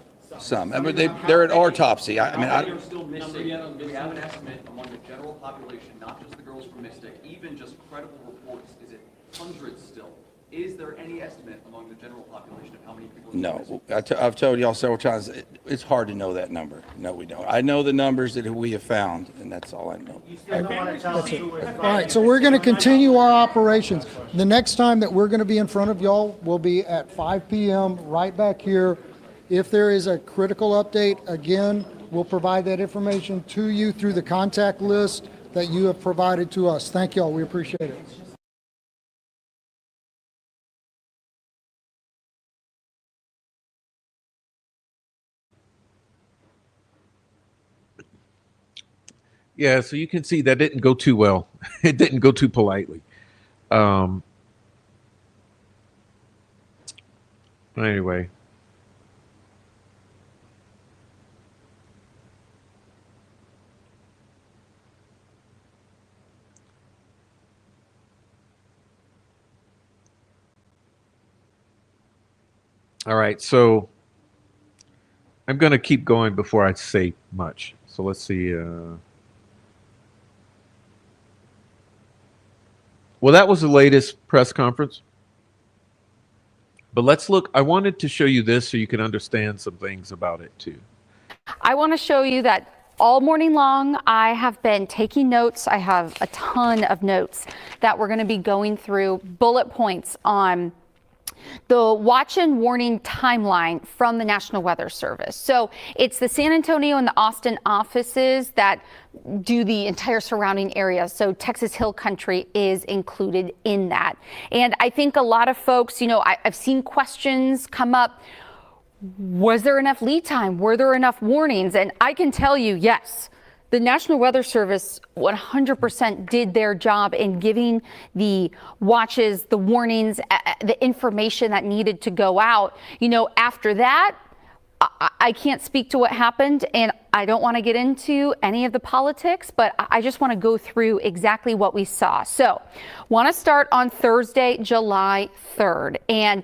I mean, they're at autopsy. I mean, You're still missing. Do we have an estimate among the general population, not just the girls from Mystic, even just credible reports? Is it hundreds still? Is there any estimate among the general population of how many people? no. I've told y'all several times, it's hard to know that number. No, we don't. I know the numbers that we have found, and that's all I know. You still don't want to tell us who was All right, so we're going to continue our operations. The next time that we're going to be in front of y'all will be at 5 p.m. right back here. If there is a critical update, again, we'll provide that information to you through the contact list that you have provided to us. Thank y'all. We appreciate it. Yeah, so you can see that didn't go too well. It didn't go too politely. Anyway. All right, so I'm going to keep going before I say much. So let's see. Well, that was the latest press conference. But let's look. I wanted to show you this so you can understand some things about it too. I want to show you that all morning long, I have been taking notes. I have a ton of notes that we're going to be going through, bullet points on the watch and warning timeline from the National Weather Service. So it's the San Antonio and the Austin offices that do the entire surrounding area. So Texas Hill Country is included in that. And I think a lot of folks, you know, I've seen questions come up. Was there enough lead time? Were there enough warnings? And I can tell you, yes. The National Weather Service 100% did their job in giving the watches, the warnings, the information that needed to go out. You know, after that, I can't speak to what happened, and I don't want to get into any of the politics, but I just want to go through exactly what we saw. So, want to start on Thursday, July 3rd. And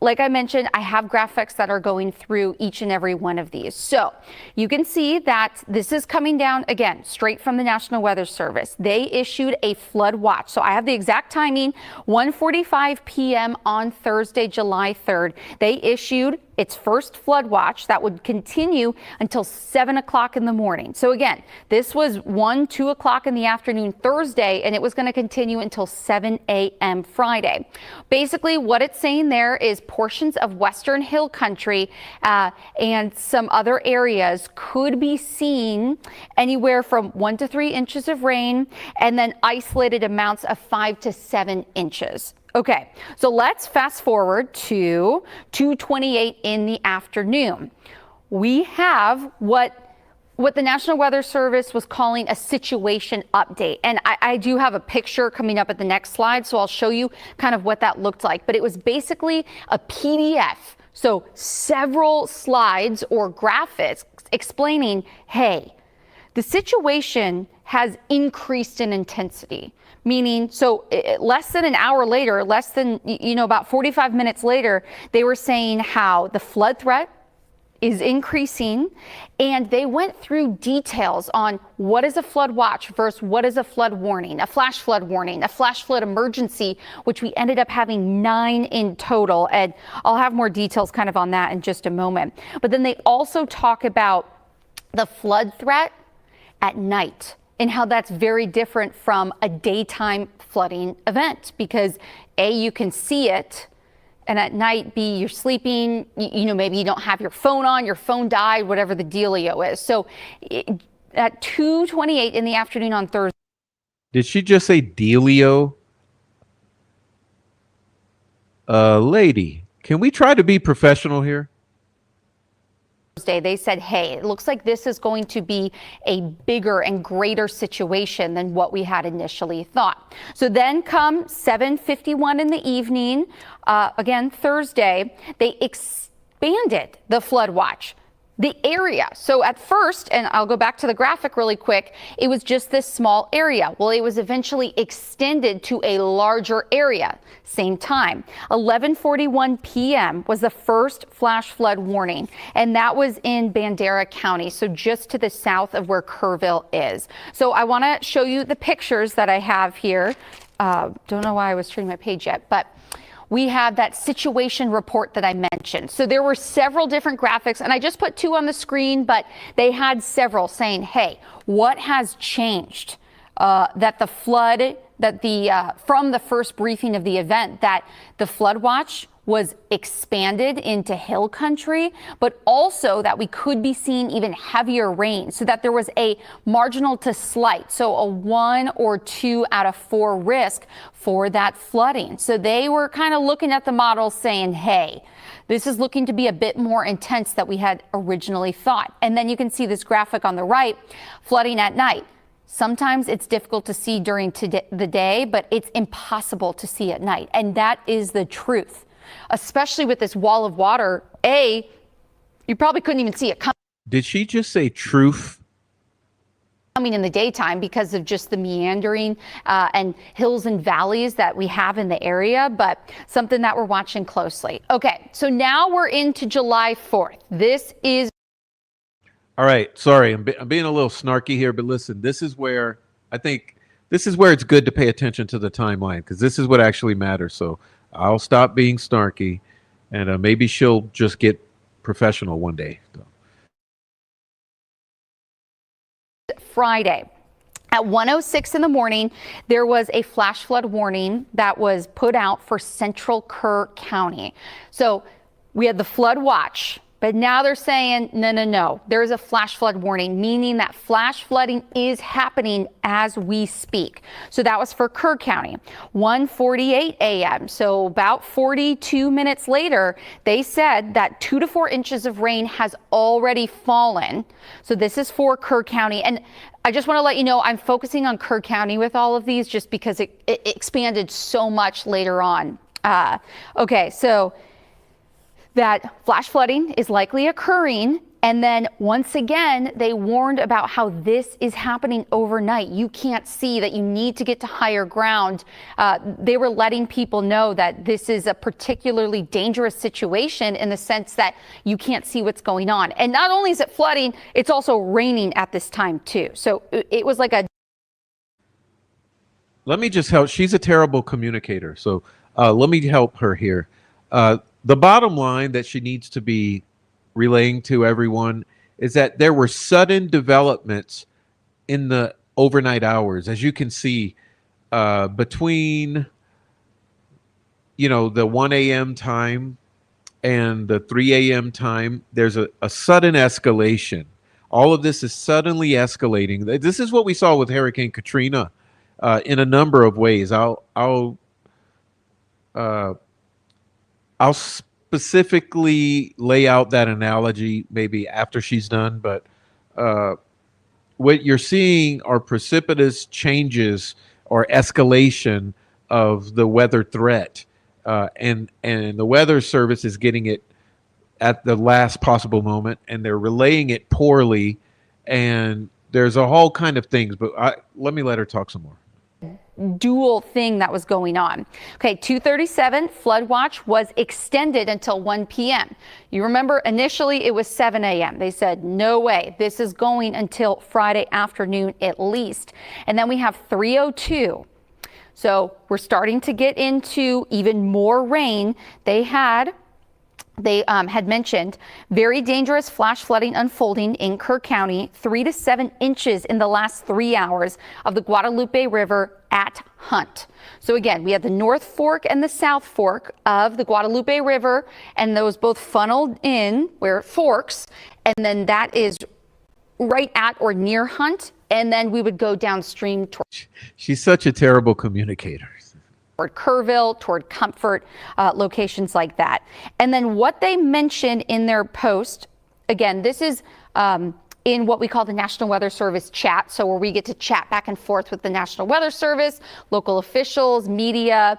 like I mentioned, I have graphics that are going through each and every one of these. So you can see that this is coming down, again, straight from the National Weather Service. They issued a flood watch. So I have the exact timing, 1:45 p.m. on Thursday, July 3rd. They issued its first flood watch that would continue until 7 o'clock in the morning. So again, this was 1, 2 o'clock in the afternoon Thursday, and it was going to continue until 7 a.m. Friday. Basically, what it's saying there is portions of western hill country and some other areas could be seeing anywhere from 1 to 3 inches of rain, and then isolated amounts of 5 to 7 inches. Okay, so let's fast forward to 2:28 in the afternoon. We have what the National Weather Service was calling a situation update. And I do have a picture coming up at the next slide, so I'll show you kind of what that looked like. But it was basically a PDF. So several slides or graphics explaining, hey, the situation has increased in intensity. Meaning, so less than an hour later, less than, about 45 minutes later, they were saying how the flood threat is increasing, and they went through details on what is a flood watch versus what is a flood warning, a flash flood warning, a flash flood emergency, which we ended up having 9 in total. And I'll have more details kind of on that in just a moment. But then they also talk about the flood threat at night, and how that's very different from a daytime flooding event, because A, you can see it, and at night, B, you're sleeping, maybe you don't have your phone on, your phone died, whatever the dealio is. So at 2:28 in the afternoon on Thursday. Did she just say dealio? Lady, can we try to be professional here? They said, hey, it looks like this is going to be a bigger and greater situation than what we had initially thought. So then come 7:51 in the evening, again, Thursday, they expanded the flood watch. The area. So at first, and I'll go back to the graphic really quick, it was just this small area. Well, it was eventually extended to a larger area. Same time, 11:41 p.m. was the first flash flood warning, and that was in Bandera County, so just to the south of where Kerrville is. So I want to show you the pictures that I have here. Don't know why I was turning my page yet, but we have that situation report that I mentioned. So there were several different graphics, and I just put 2 on the screen, but they had several saying, hey, what has changed? That the flood, from the first briefing of the event, that the flood watch was expanded into hill country, but also that we could be seeing even heavier rain, so that there was a marginal to slight, so a 1 or 2 out of 4 risk for that flooding. So they were kind of looking at the model saying, hey, this is looking to be a bit more intense than we had originally thought. And then you can see this graphic on the right, flooding at night. Sometimes it's difficult to see during the day, but it's impossible to see at night. And that is the truth. Especially with this wall of water, you probably couldn't even see it coming. Did she just say truth? Coming in the daytime because of just the meandering and hills and valleys that we have in the area, but something that we're watching closely. Okay, so now we're into July 4th. This is. All right, sorry, I'm being a little snarky here, but listen, this is where it's good to pay attention to the timeline, because this is what actually matters. So I'll stop being snarky, and maybe she'll just get professional one day. Friday at 1:06 in the morning, there was a flash flood warning that was put out for central Kerr County. So we had the flood watch, but now they're saying, no, there is a flash flood warning, meaning that flash flooding is happening as we speak. So that was for Kerr County. 1:48 a.m. So about 42 minutes later, they said that 2 to 4 inches of rain has already fallen. So this is for Kerr County. And I just want to let you know, I'm focusing on Kerr County with all of these just because it expanded so much later on. Okay, so that flash flooding is likely occurring. And then once again, they warned about how this is happening overnight. You can't see, that you need to get to higher ground. They were letting people know that this is a particularly dangerous situation in the sense that you can't see what's going on. And not only is it flooding, it's also raining at this time too. So it was like a. Let me just help. She's a terrible communicator. So let me help her here. the bottom line that she needs to be relaying to everyone is that there were sudden developments in the overnight hours. As you can see, between the 1 a.m. time and the 3 a.m. time, there's a sudden escalation. All of this is suddenly escalating. This is what we saw with Hurricane Katrina in a number of ways. I'll specifically lay out that analogy maybe after she's done, but what you're seeing are precipitous changes or escalation of the weather threat. And the Weather Service is getting it at the last possible moment, and they're relaying it poorly. And there's a whole kind of things, but let me let her talk some more. Dual thing that was going on. Okay, 237 flood watch was extended until 1 p.m. You remember initially it was 7 a.m. They said, no way, this is going until Friday afternoon at least. And then we have 302. So we're starting to get into even more rain. They had mentioned very dangerous flash flooding unfolding in Kerr County, 3 to 7 inches in the last 3 hours of the Guadalupe River at Hunt. So again, we have the North Fork and the South Fork of the Guadalupe River, and those both funneled in where it forks, and then that is right at or near Hunt, and then we would go downstream toward. She's such a terrible communicator. Toward Kerrville, toward Comfort, locations like that. And then what they mention in their post, again, this is in what we call the National Weather Service chat, so where we get to chat back and forth with the National Weather Service, local officials, media.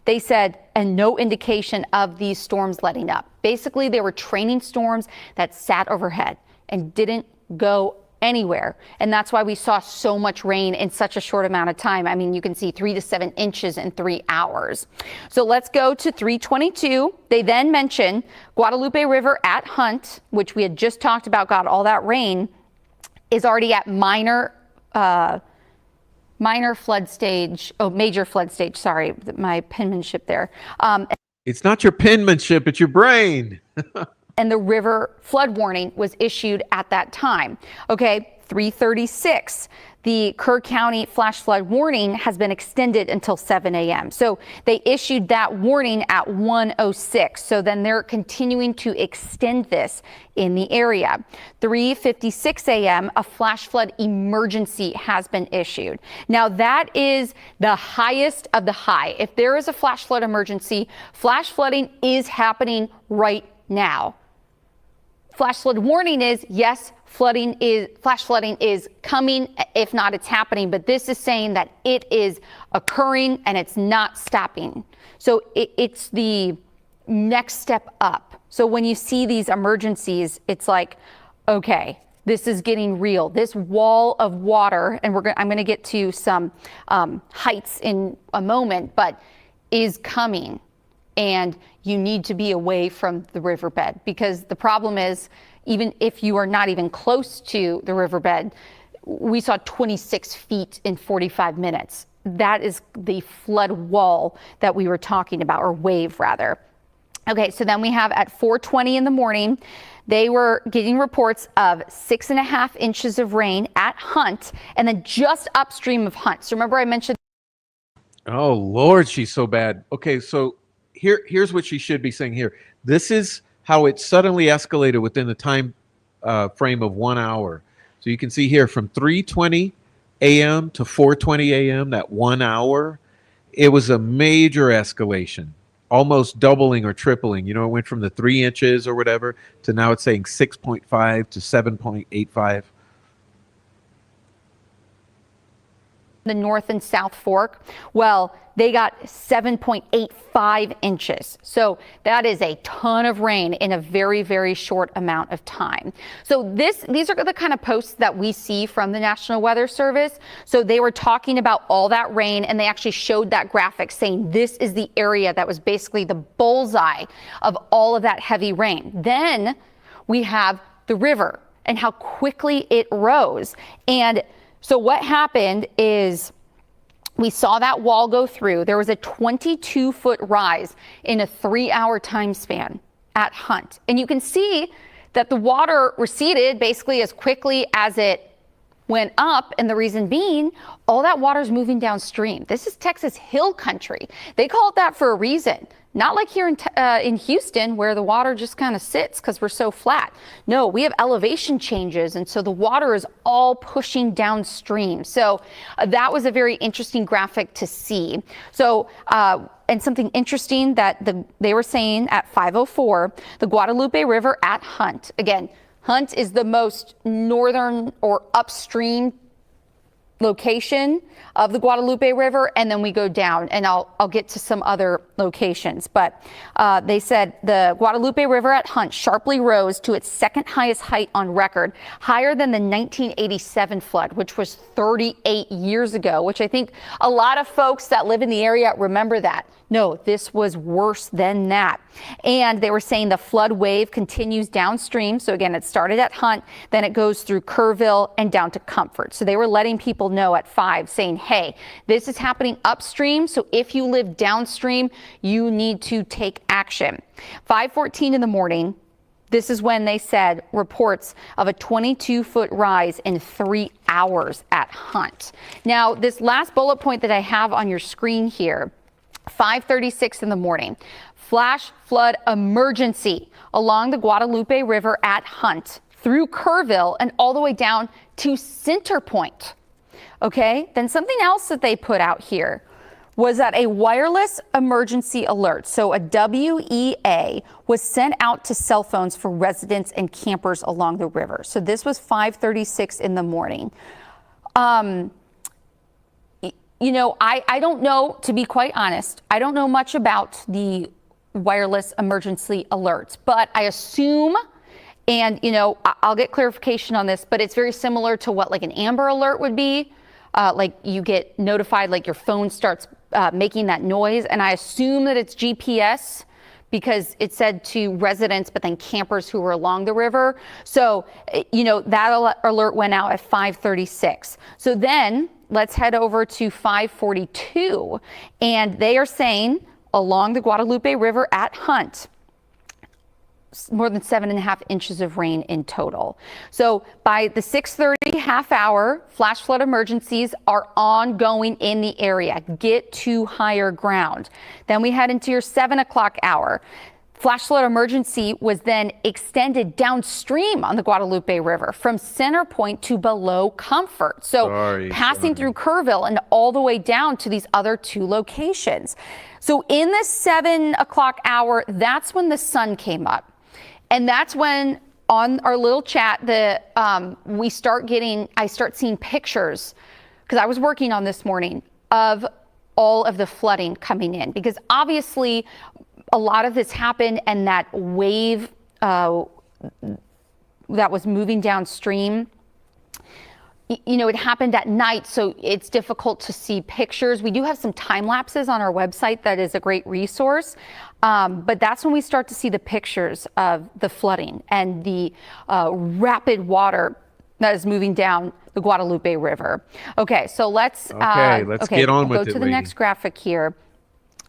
They said, and no indication of these storms letting up. Basically, they were training storms that sat overhead and didn't go anywhere. And that's why we saw so much rain in such a short amount of time. I mean, you can see 3 to 7 inches in 3 hours. So let's go to 322. They then mention Guadalupe River at Hunt, which we had just talked about, got all that rain, is already at major flood stage. Sorry, my penmanship there. It's not your penmanship, it's your brain. And the river flood warning was issued at that time. Okay, 336. The Kerr County flash flood warning has been extended until 7 a.m. So they issued that warning at 1:06. So then they're continuing to extend this in the area. 3:56 a.m. a flash flood emergency has been issued. Now that is the highest of the high. If there is a flash flood emergency, flash flooding is happening right now. Flash flood warning is, yes, flash flooding is coming. If not, it's happening. But this is saying that it is occurring and it's not stopping. So it's the next step up. So when you see these emergencies, it's like, okay, this is getting real. This wall of water, and I'm going to get to some heights in a moment, but is coming. And you need to be away from the riverbed, because the problem is, even if you are not even close to the riverbed, we saw 26 feet in 45 minutes. That is the flood wall that we were talking about, or wave rather. Okay, so then we have at 4:20 in the morning, they were getting reports of 6.5 inches of rain at Hunt, and then just upstream of Hunt. So remember I mentioned. Oh Lord, she's so bad. Okay, so here's what she should be saying here. This is how it suddenly escalated within the time frame of 1 hour. So you can see here from 3:20 a.m. to 4:20 a.m., that 1 hour, it was a major escalation, almost doubling or tripling. You know, it went from the 3 inches or whatever to now it's saying 6.5 to 7.85. The North and South Fork, well, they got 7.85 inches. So that is a ton of rain in a very, very short amount of time. So these are the kind of posts that we see from the National Weather Service. So they were talking about all that rain, and they actually showed that graphic saying this is the area that was basically the bullseye of all of that heavy rain. Then we have the river and how quickly it rose. And so what happened is We saw that wall go through. There was a 22-foot rise in a 3-hour time span at Hunt. And you can see that the water receded basically as quickly as it went up, and the reason being, all that water is moving downstream. This is Texas hill country. They call it that for a reason. Not like here in Houston, where the water just kind of sits because we're so flat. No, we have elevation changes, and so the water is all pushing downstream. So that was a very interesting graphic to see. So, and something interesting that they were saying at 5:04, the Guadalupe River at Hunt. Again, Hunt is the most northern or upstream location of the Guadalupe River, and then we go down, and I'll get to some other locations. But they said the Guadalupe River at Hunt sharply rose to its second highest height on record, higher than the 1987 flood, which was 38 years ago, which I think a lot of folks that live in the area remember that. No, this was worse than that. And they were saying the flood wave continues downstream. So again, it started at Hunt, then it goes through Kerrville and down to Comfort. So they were letting people know at 5, saying, hey, this is happening upstream. So if you live downstream, you need to take action. 5:14 in the morning. This is when they said reports of a 22-foot rise in 3 hours at Hunt. Now, this last bullet point that I have on your screen here, 5:36 in the morning, flash flood emergency along the Guadalupe River at Hunt through Kerrville and all the way down to Center Point. Okay, then something else that they put out here was that a wireless emergency alert, so a WEA, was sent out to cell phones for residents and campers along the river. So this was 5:36 in the morning. You know, I don't know, to be quite honest, I don't know much about the wireless emergency alerts, but I assume, and you know, I'll get clarification on this, but it's very similar to what like an Amber Alert would be. Like you get notified, like your phone starts making that noise, and I assume that it's GPS because it said to residents, but then campers who were along the river. So, you know, that alert went out at 5:36. So then let's head over to 5:42, and they are saying along the Guadalupe River at Hunt, more than 7.5 inches of rain in total. So by the 6:30 half hour, flash flood emergencies are ongoing in the area. Get to higher ground. Then we head into your 7 o'clock hour. Flash flood emergency was then extended downstream on the Guadalupe River from Center Point to below Comfort. So passing through Kerrville and all the way down to these other 2 locations. So in the 7 o'clock hour, that's when the sun came up. And that's when on our little chat, I start seeing pictures, because I was working on this morning, of all of the flooding coming in, because obviously a lot of this happened, and that wave that was moving downstream, you know, it happened at night, so it's difficult to see pictures. We do have some time lapses on our website that is a great resource, but that's when we start to see the pictures of the flooding and the rapid water that is moving down the Guadalupe River. Okay, so let's get on with it. Go to the next graphic here.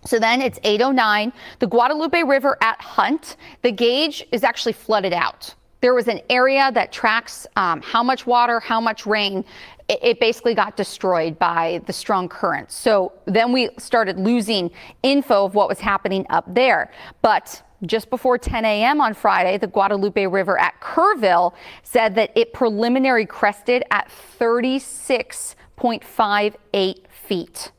So then it's 8:09. The Guadalupe River at Hunt, the gauge is actually flooded out. There was an area that tracks how much water, how much rain. It basically got destroyed by the strong currents. So then we started losing info of what was happening up there. But just before 10 a.m. on Friday, the Guadalupe River at Kerrville said that it preliminary crested at 36.58 feet.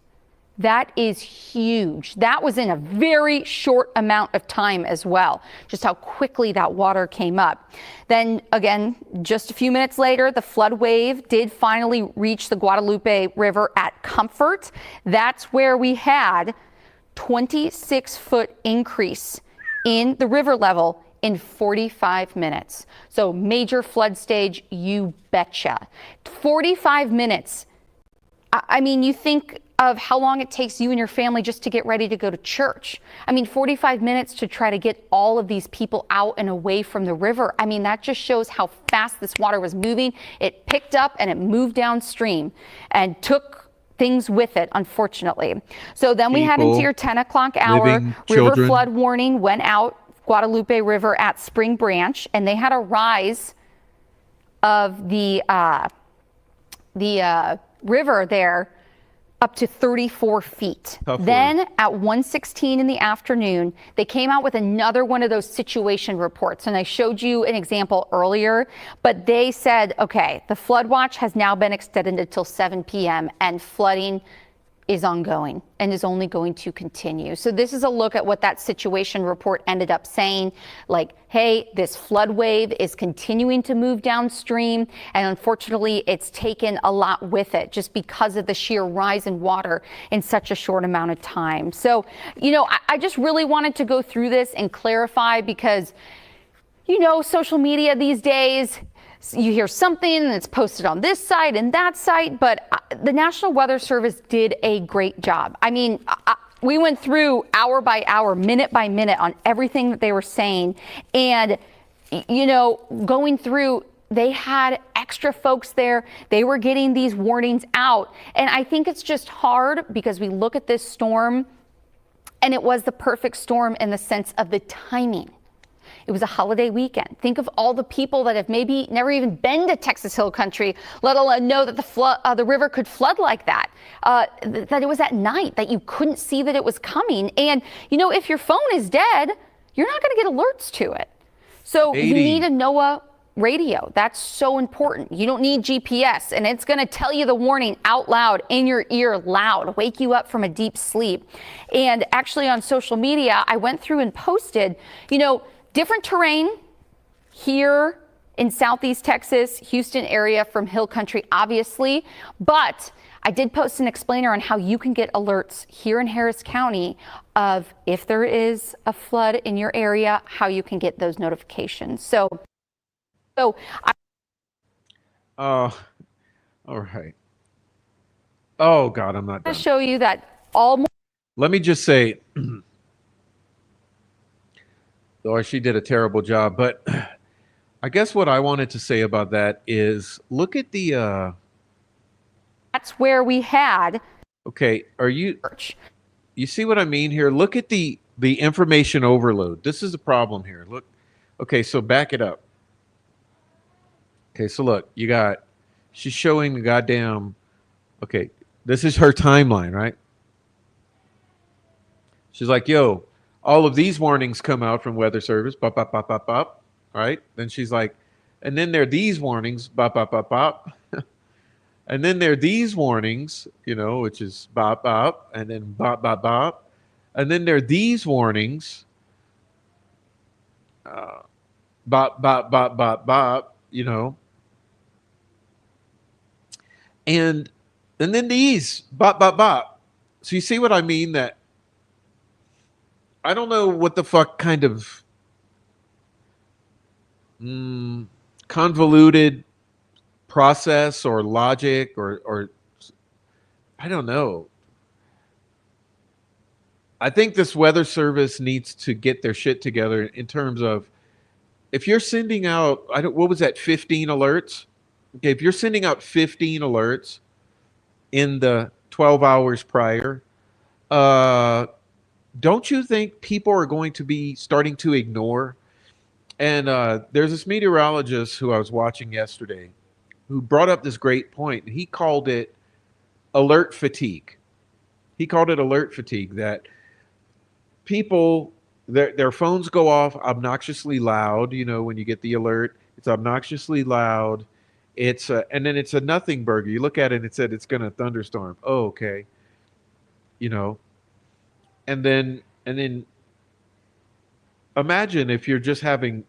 That is huge. That was in a very short amount of time as well, just how quickly that water came up. Then again, just a few minutes later, the flood wave did finally reach the Guadalupe River at Comfort. That's where we had 26-foot increase in the river level in 45 minutes. So major flood stage, you betcha. 45 minutes. I mean, you think of how long it takes you and your family just to get ready to go to church. I mean, 45 minutes to try to get all of these people out and away from the river. I mean, that just shows how fast this water was moving. It picked up and it moved downstream and took things with it, unfortunately. So then we head into People, your 10 o'clock hour. living River children. flood warning went out Guadalupe River at Spring Branch, and they had a rise of the river there up to 34 feet. Tough Then word. at 1:16 in the afternoon, they came out with another one of those situation reports. And I showed you an example earlier, but they said, okay, the flood watch has now been extended until 7 p.m. and flooding is ongoing and is only going to continue. So this is a look at what that situation report ended up saying, like, hey, this flood wave is continuing to move downstream, and unfortunately it's taken a lot with it just because of the sheer rise in water in such a short amount of time. So, you know, I just really wanted to go through this and clarify because, you know, social media these days, you hear something that's posted on this site and that site, but the National Weather Service did a great job. I mean, we went through hour by hour, minute by minute on everything that they were saying. And, you know, going through, they had extra folks there. They were getting these warnings out. And I think it's just hard because we look at this storm and it was the perfect storm in the sense of the timing. It was a holiday weekend. Think of all the people that have maybe never even been to Texas Hill Country, let alone know that the river could flood like that, that it was at night, that you couldn't see that it was coming. And, you know, if your phone is dead, you're not going to get alerts to it. So 80. you need a NOAA radio. That's so important. You don't need GPS, and it's going to tell you the warning out loud in your ear loud, wake you up from a deep sleep. And actually on social media, I went through and posted, you know, different terrain here in Southeast Texas, Houston area from Hill Country, obviously, but I did post an explainer on how you can get alerts here in Harris County of if there is a flood in your area, how you can get those notifications. So all right. Oh God, I'm not I'm done. going to show you that all. Let me just say, or she did a terrible job, but I guess what I wanted to say about that is look at the That's where we had. Okay, you see what I mean here? Look at the information overload. This is the problem here. Look. Okay, so back it up. Okay, so look, she's showing the goddamn, okay, this is her timeline, right? She's like, yo, all of these warnings come out from Weather Service, bop, bop, bop, bop, bop, right? Then she's like, and then there are these warnings, bop, bop, bop, bop. And then there are these warnings, you know, which is bop, bop, and then bop, bop, bop. And then there are these warnings, bop, bop, bop, bop, bop, you know. And then these, bop, bop, bop. So you see what I mean? That I don't know what the fuck kind of convoluted process or logic or I don't know. I think this weather service needs to get their shit together in terms of if you're sending out, what was that, 15 alerts? Okay, if you're sending out 15 alerts in the 12 hours prior, don't you think people are going to be starting to ignore? And there's this meteorologist who I was watching yesterday who brought up this great point. He called it alert fatigue. He called it alert fatigue, that people, their phones go off obnoxiously loud. You know, when you get the alert, it's obnoxiously loud. And then it's a nothing burger. You look at it and it said it's going to thunderstorm. Oh, okay. You know, and then imagine if you're just having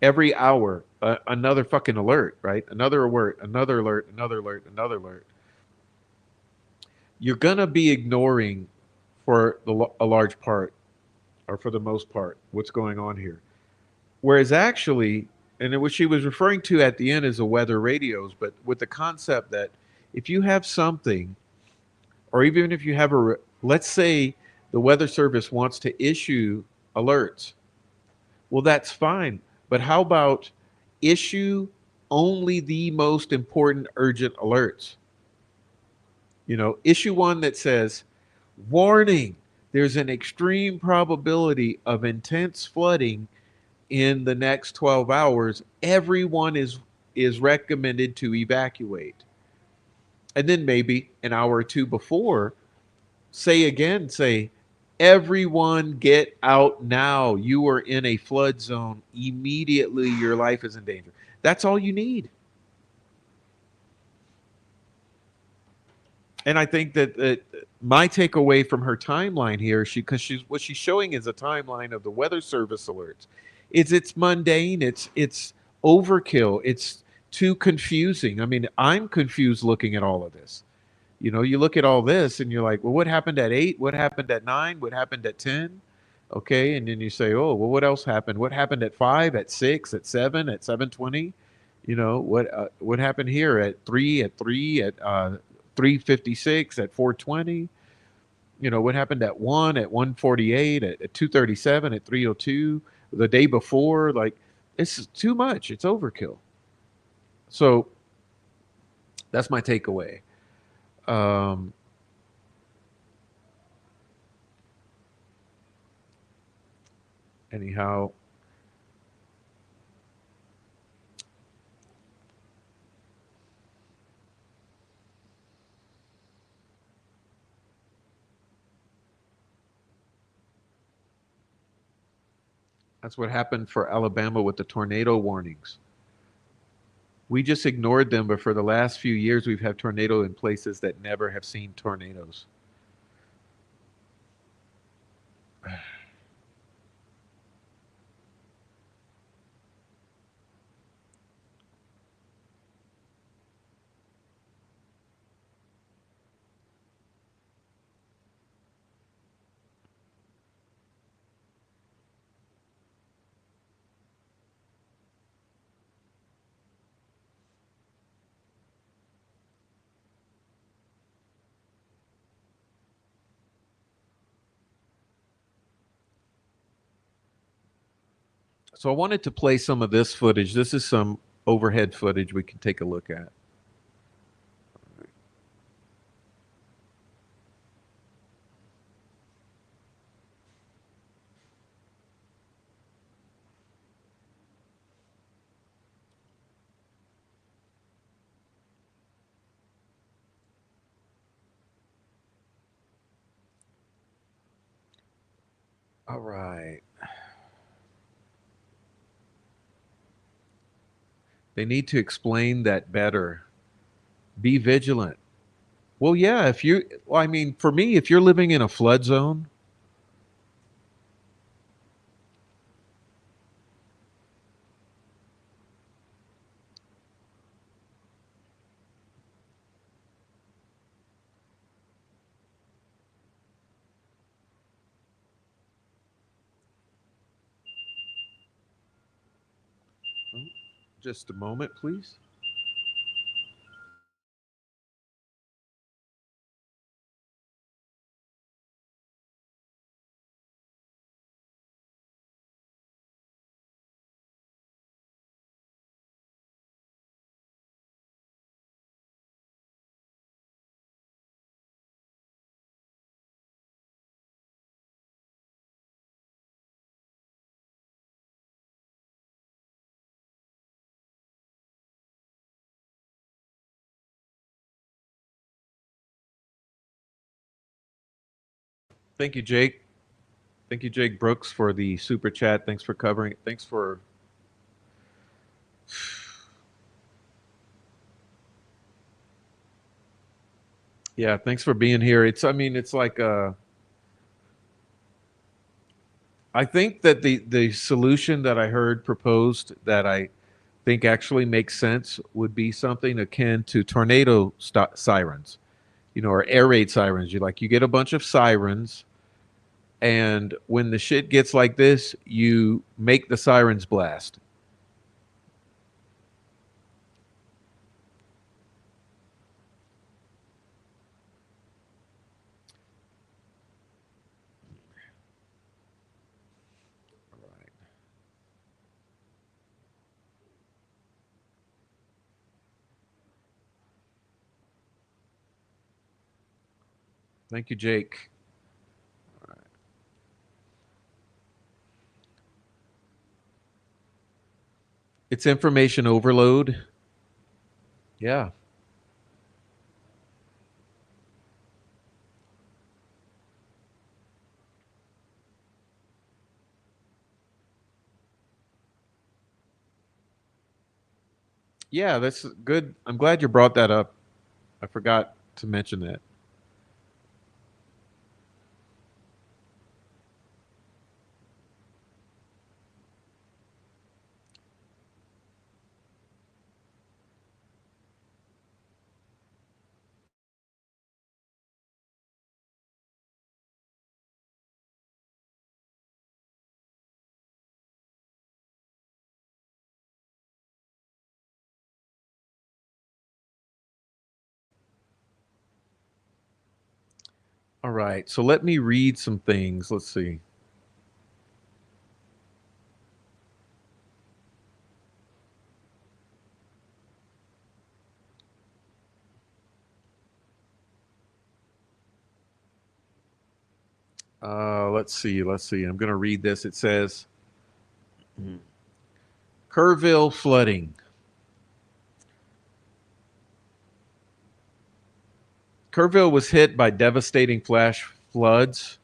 every hour another fucking alert, right? Another alert, another alert, another alert, another alert. You're going to be ignoring for a large part, or for the most part, what's going on here. Whereas actually, and what she was referring to at the end is the weather radios, but with the concept that if you have something, or even if you have let's say the Weather Service wants to issue alerts, well, that's fine. But how about issue only the most important urgent alerts? Issue one that says, warning, there's an extreme probability of intense flooding in the next 12 hours. Everyone is recommended to evacuate. And then maybe an hour or two before, say, everyone get out now. You are in a flood zone. Immediately, your life is in danger. That's all you need. And I think that my takeaway from her timeline here, because what she's showing is a timeline of the Weather Service alerts. It's mundane. It's overkill. It's too confusing. I mean, I'm confused looking at all of this. You look at all this and you're like, well, what happened at 8? What happened at 9? What happened at 10? Okay, and then you say, oh, well, what else happened? What happened at 5, at 6, at 7, at 7:20? What happened here at 3, at 3:56, at 4:20? What happened at 1, at 1:48, at 2:37, at 3:02, the day before? Like, it's too much. It's overkill. So that's my takeaway. Anyhow, that's what happened for Alabama with the tornado warnings. We just ignored them, but for the last few years, we've had tornado in places that never have seen tornadoes. So I wanted to play some of this footage. This is some overhead footage we can take a look at. All right. They need to explain that better. Be vigilant. Well, yeah, I mean, for me, if you're living in a flood zone, oh, just a moment, please. Thank you, Jake. Thank you, Jake Brooks, for the super chat. Thanks for covering it. Thanks for. Yeah, thanks for being here. It's like I think that the solution that I heard proposed that I think actually makes sense would be something akin to tornado sirens, or air raid sirens. You get a bunch of sirens, and when the shit gets like this, you make the sirens blast. All right. Thank you, Jake. All right. It's information overload. Yeah. Yeah, that's good. I'm glad you brought that up. I forgot to mention that. All right, so let me read some things. Let's see. Let's see. Let's see. I'm going to read this. It says Kerrville flooding. Kerrville was hit by devastating flash floods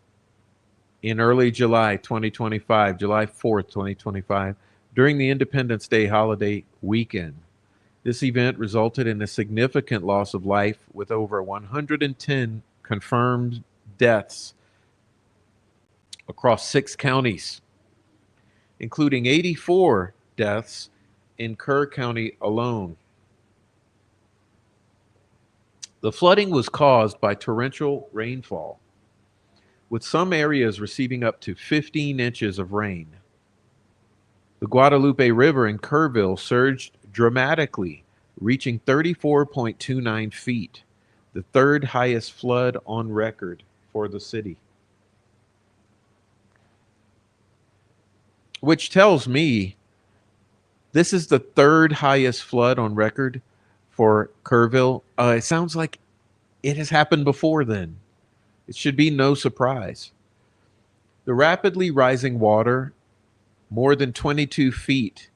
in early July 2025, July 4th, 2025, during the Independence Day holiday weekend. This event resulted in a significant loss of life with over 110 confirmed deaths across 6 counties, including 84 deaths in Kerr County alone. The flooding was caused by torrential rainfall, with some areas receiving up to 15 inches of rain. The Guadalupe River in Kerrville surged dramatically, reaching 34.29 feet, the third highest flood on record for the city. Which tells me this is the third highest flood on record for Kerrville. It sounds like it has happened before then. It should be no surprise. The rapidly rising water, more than 22 feet,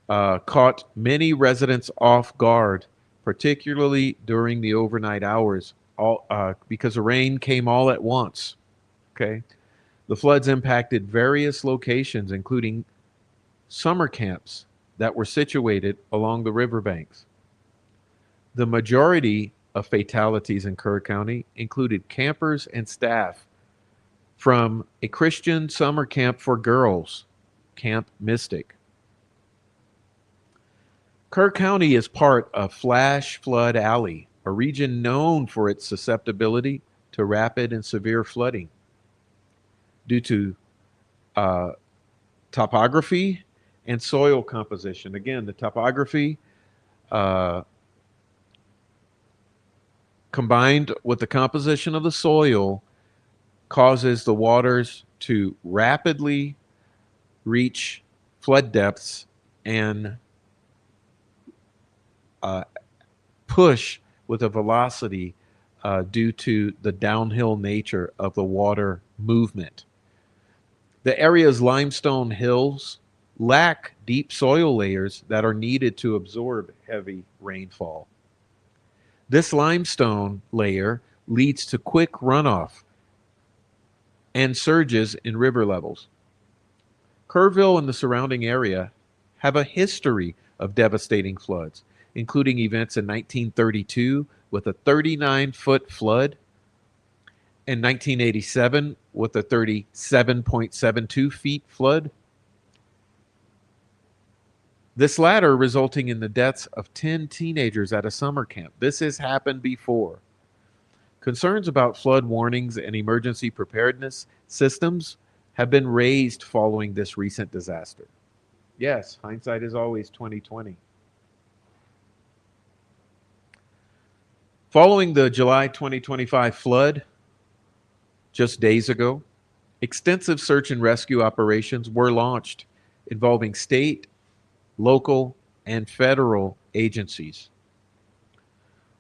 caught many residents off guard, particularly during the overnight hours, because the rain came all at once. Okay, the floods impacted various locations, including summer camps that were situated along the riverbanks. The majority of fatalities in Kerr County included campers and staff from a Christian summer camp for girls, Camp Mystic. Kerr County is part of Flash Flood Alley, a region known for its susceptibility to rapid and severe flooding due to topography and soil composition. Again, the topography combined with the composition of the soil causes the waters to rapidly reach flood depths and push with a velocity due to the downhill nature of the water movement. The area's limestone hills lack deep soil layers that are needed to absorb heavy rainfall. This limestone layer leads to quick runoff and surges in river levels. Kerrville and the surrounding area have a history of devastating floods, including events in 1932 with a 39-foot flood, and 1987 with a 37.72 feet flood. This latter resulting in the deaths of 10 teenagers at a summer camp. This has happened before. Concerns about flood warnings and emergency preparedness systems have been raised following this recent disaster. Yes, hindsight is always 2020. Following the July 2025 flood, just days ago, extensive search and rescue operations were launched involving state, local, and federal agencies.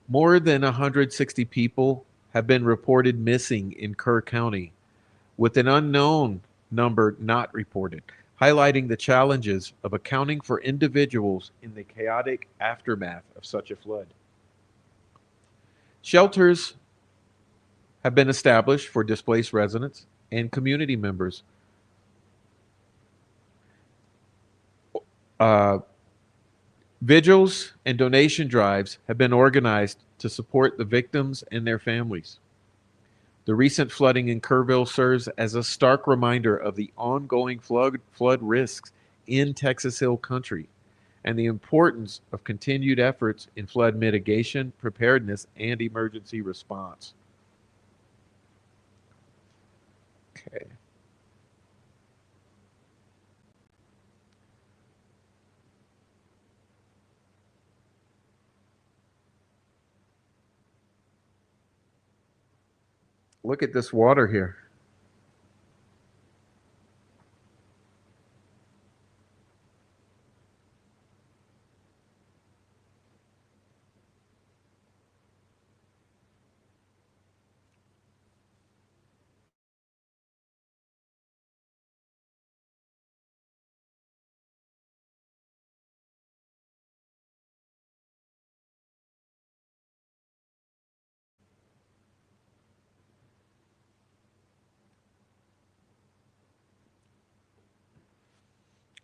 More than 160 people have been reported missing in Kerr County, with an unknown number not reported, highlighting the challenges of accounting for individuals in the chaotic aftermath of such a flood. Shelters have been established for displaced residents and community members. Uh, Vigils and donation drives have been organized to support the victims and their families. The recent flooding in Kerrville serves as a stark reminder of the ongoing flood risks in Texas Hill Country and the importance of continued efforts in flood mitigation, preparedness, and emergency response. Okay. Look at this water here.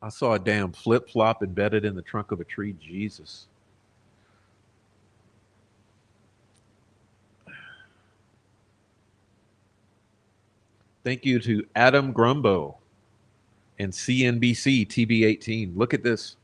I saw a damn flip flop embedded in the trunk of a tree. Jesus. Thank you to Adam Grumbo and CNBC TB18. Look at this.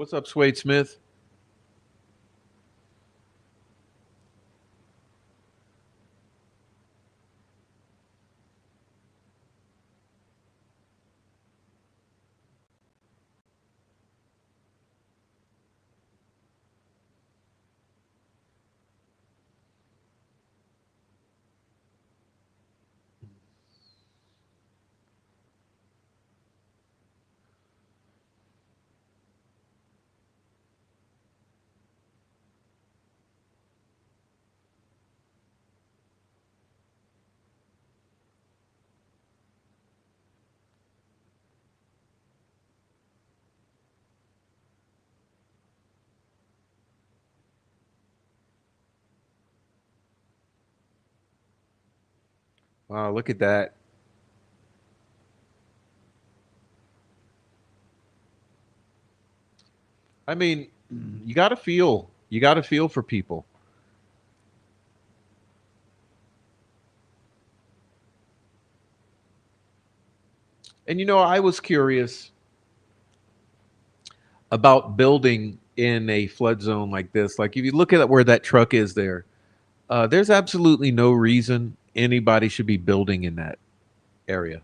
What's up, Swade Smith? Wow, look at that. I mean, you got to feel for people. And I was curious about building in a flood zone like this. Like, if you look at where that truck is there, there's absolutely no reason anybody should be building in that area.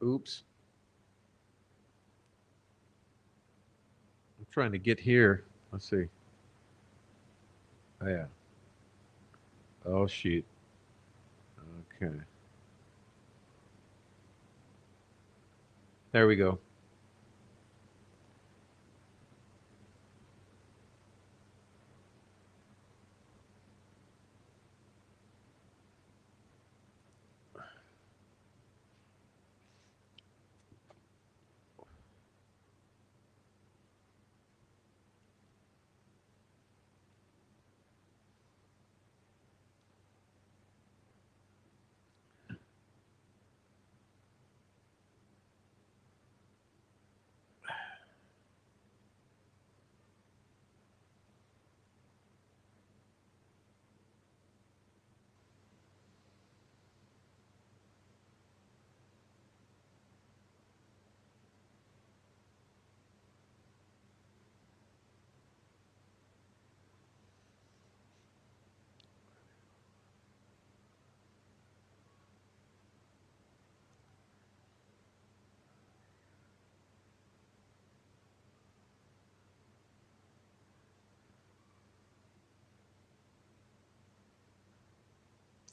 Oops. I'm trying to get here. Let's see. Oh, yeah. Oh, shoot. Okay. There we go.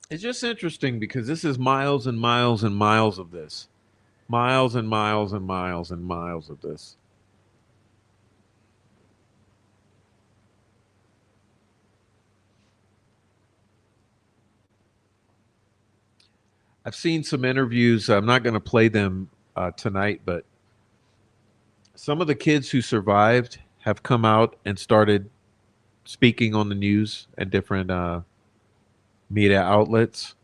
It's just interesting because this is miles and miles and miles of this. Miles and miles and miles and miles of this. I've seen some interviews. I'm not going to play them tonight, but some of the kids who survived have come out and started speaking on the news and different media outlets.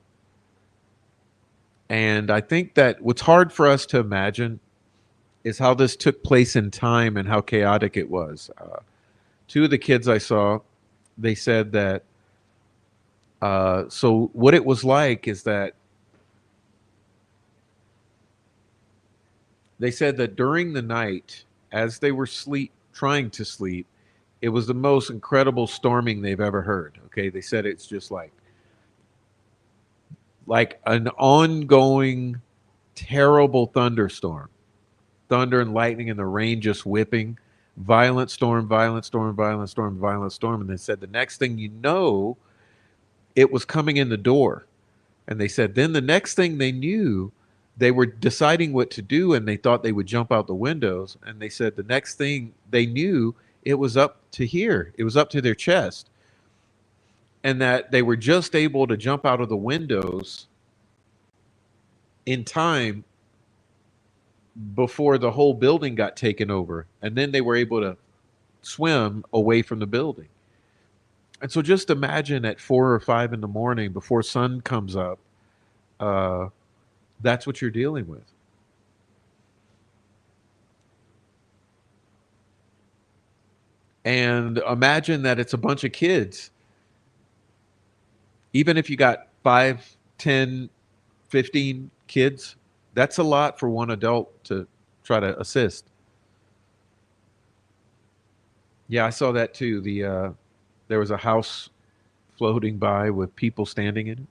And I think that what's hard for us to imagine is how this took place in time and how chaotic it was. Two of the kids I saw, they said that, so what it was like is that they said that during the night, as they were trying to sleep, it was the most incredible storming they've ever heard. Okay, they said it's just like an ongoing terrible thunderstorm, thunder and lightning and the rain just whipping, violent storm, violent storm, violent storm, violent storm. And they said the next thing you know, it was coming in the door. And they said then the next thing they knew, they were deciding what to do and they thought they would jump out the windows. And they said the next thing they knew, it was up to here, it was up to their chest. And that they were just able to jump out of the windows in time before the whole building got taken over. And then they were able to swim away from the building. And so just imagine at 4 or 5 in the morning before sun comes up, uh, that's what you're dealing with. And imagine that it's a bunch of kids. Even if you got 5, 10, 15 kids, that's a lot for one adult to try to assist. Yeah, I saw that too. There was a house floating by with people standing in it.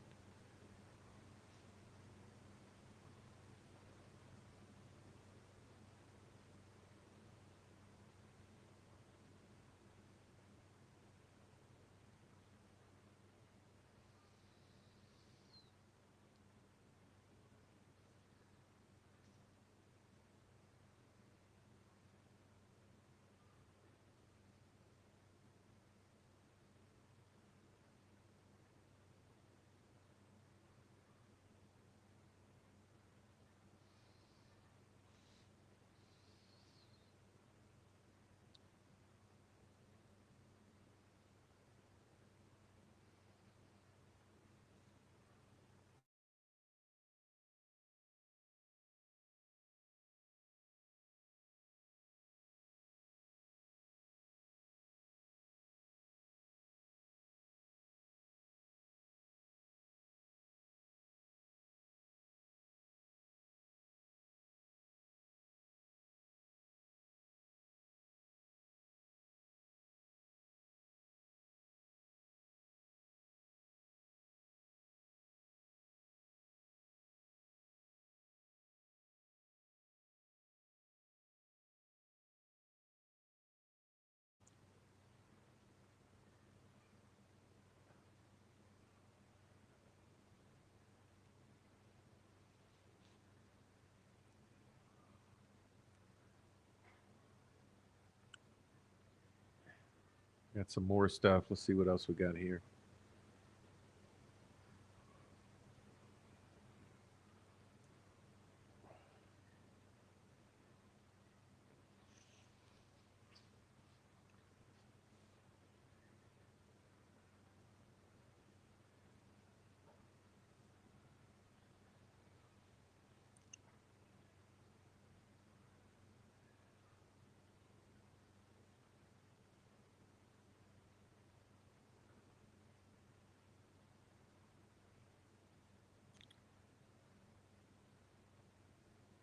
Got some more stuff. Let's see what else we got here.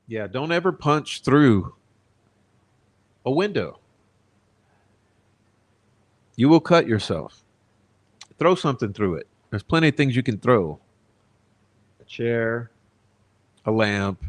Yeah, don't ever punch through a window. You will cut yourself. Throw something through it. There's plenty of things you can throw. A chair, a lamp.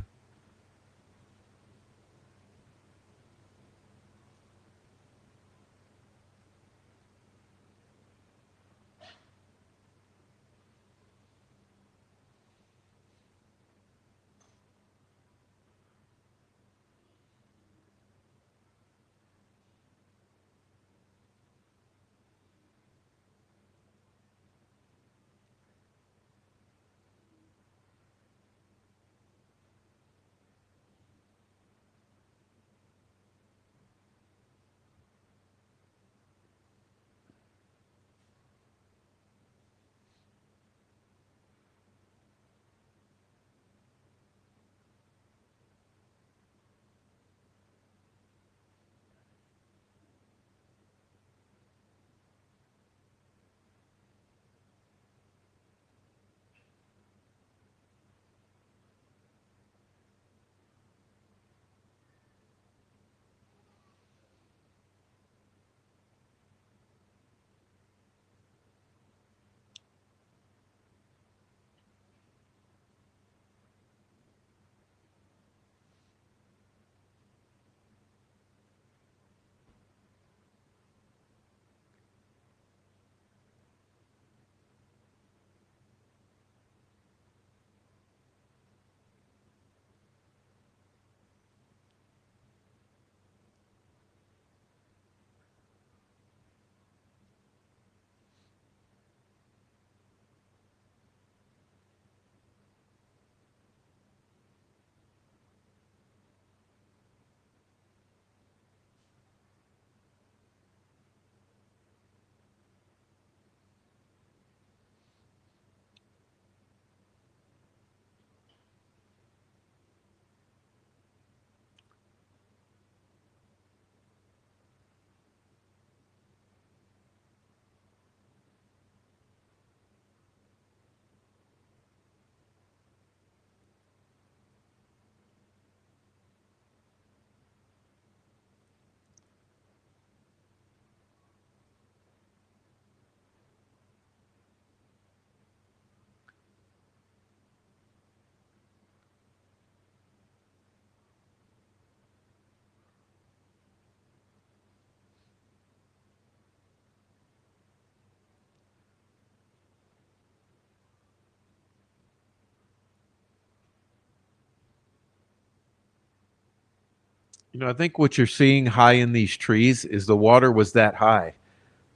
You know, I think what you're seeing high in these trees is the water was that high.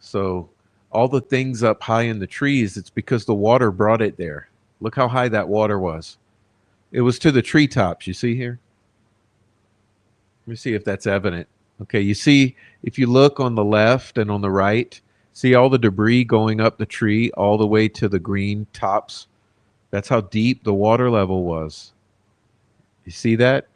So all the things up high in the trees, it's because the water brought it there. Look how high that water was. It was to the treetops. You see here? Let me see if that's evident. Okay, you see, if you look on the left and on the right, see all the debris going up the tree all the way to the green tops? That's how deep the water level was. You see that?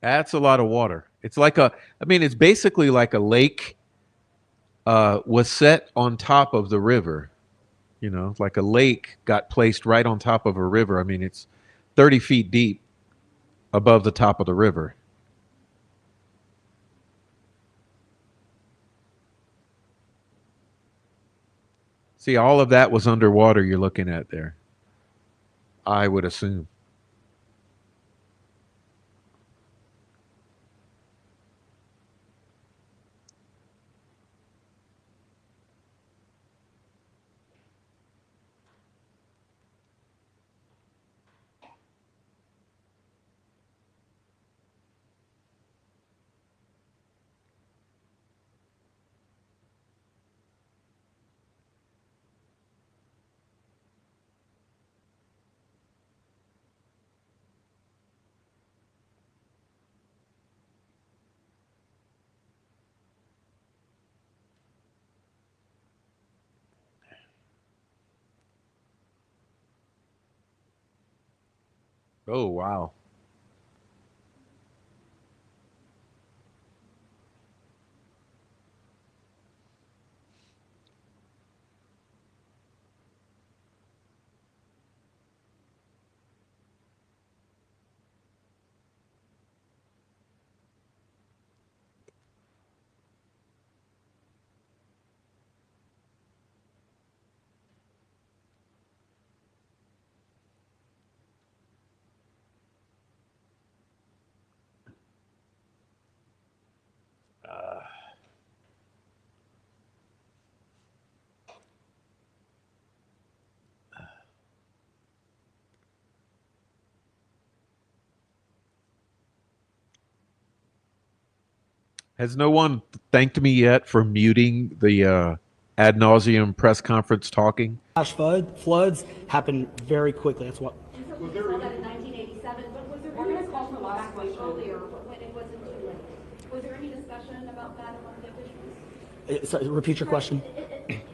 That's a lot of water. It's like it's basically like a lake was set on top of the river. You know, like a lake got placed right on top of a river. I mean, it's 30 feet deep above the top of the river. See, all of that was underwater you're looking at there, I would assume. Oh, wow. Has no one thanked me yet for muting the ad nauseum press conference talking? Floods happen very quickly. That's what. We saw that in 1987, but was there any call for evacuation earlier when it wasn't too late? Was there any discussion about that among the officials? Sorry, repeat your question.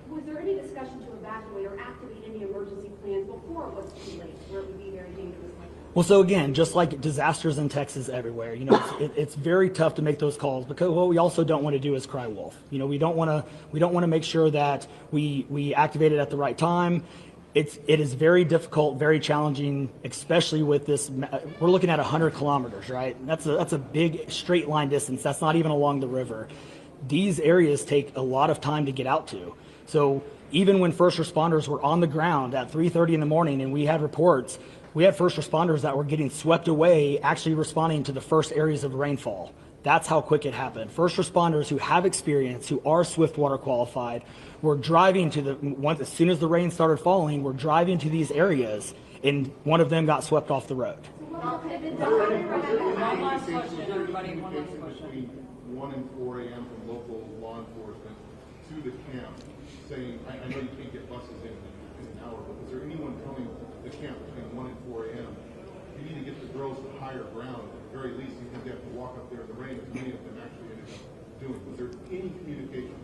Was there any discussion to evacuate or activate any emergency plans before it was too late, where it would be very dangerous? Well, so again, just like disasters in Texas everywhere, it's very tough to make those calls because what we also don't want to do is cry wolf. We don't want to make sure that we activate it at the right time. It is very difficult, very challenging, especially with this. We're looking at 100 kilometers, right? That's a big straight line distance. That's not even along the river. These areas take a lot of time to get out to. So even when first responders were on the ground at 3:30 in the morning and we had reports, we had first responders that were getting swept away, actually responding to the first areas of rainfall. That's how quick it happened. First responders who have experience, who are Swiftwater qualified, were driving to as soon as the rain started falling, were driving to these areas, and one of them got swept off the road. One last question, everybody, one last question. Between 1 and 4 a.m. from local law enforcement to the camp, saying, I know you can't get buses in an hour, but was there anyone telling the camp between 1 and 4 a.m. you need to get the girls to higher ground? At the very least, you think they have to walk up there in the rain, as many of them actually ended up doing. Was there any communication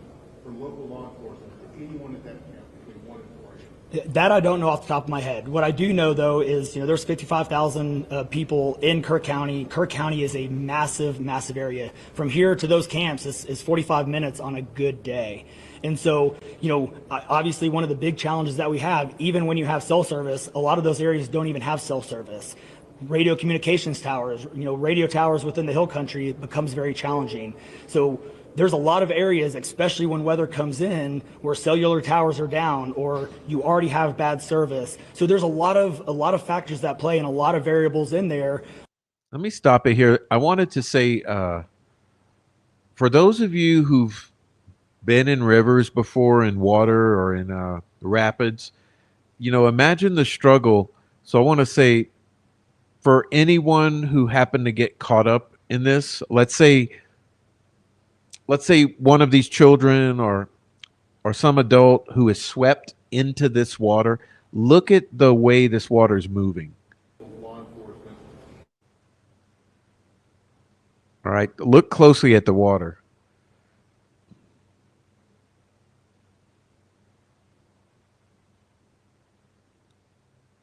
from local law enforcement to anyone at that camp between 1 and 4 a.m.? That I don't know off the top of my head. What I do know, though, is there's 55,000 people in Kerr County. Kerr County is a massive, massive area. From here to those camps is 45 minutes on a good day. And so, obviously one of the big challenges that we have, even when you have cell service, a lot of those areas don't even have cell service. Radio communications towers, radio towers within the hill country becomes very challenging. So there's a lot of areas, especially when weather comes in, where cellular towers are down or you already have bad service. So there's a lot of factors that play and a lot of variables in there. Let me stop it here. I wanted to say, for those of you who've been in rivers before, in water or in rapids, imagine the struggle. So I want to say, for anyone who happened to get caught up in this, let's say one of these children or some adult who is swept into this water, look at the way this water is moving. All right, look closely at the water.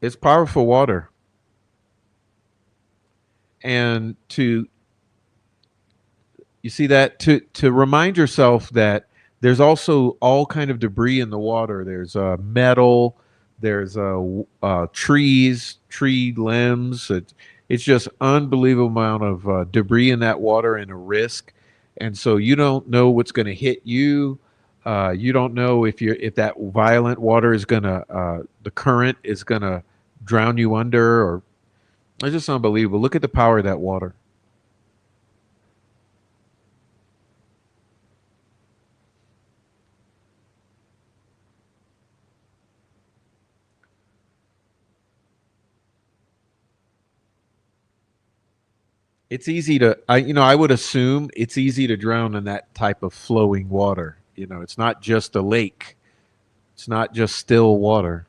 It's powerful water. And you see that to remind yourself that there's also all kind of debris in the water. There's metal, there's trees, tree limbs. It's just unbelievable amount of debris in that water and a risk. And so you don't know what's going to hit you. You don't know if that violent water is gonna the current is gonna drown you under, or it's just unbelievable. Look at the power of that water. It's easy to I would assume it's easy to drown in that type of flowing water. It's not just a lake. It's not just still water.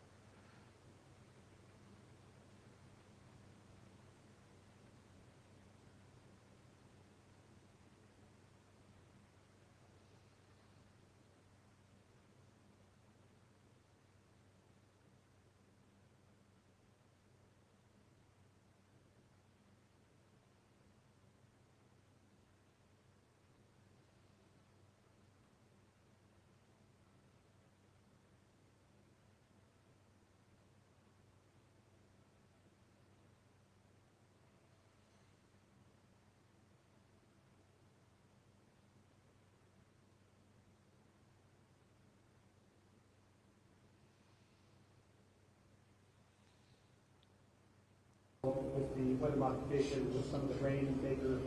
With the weather modification, with some of the rainmaker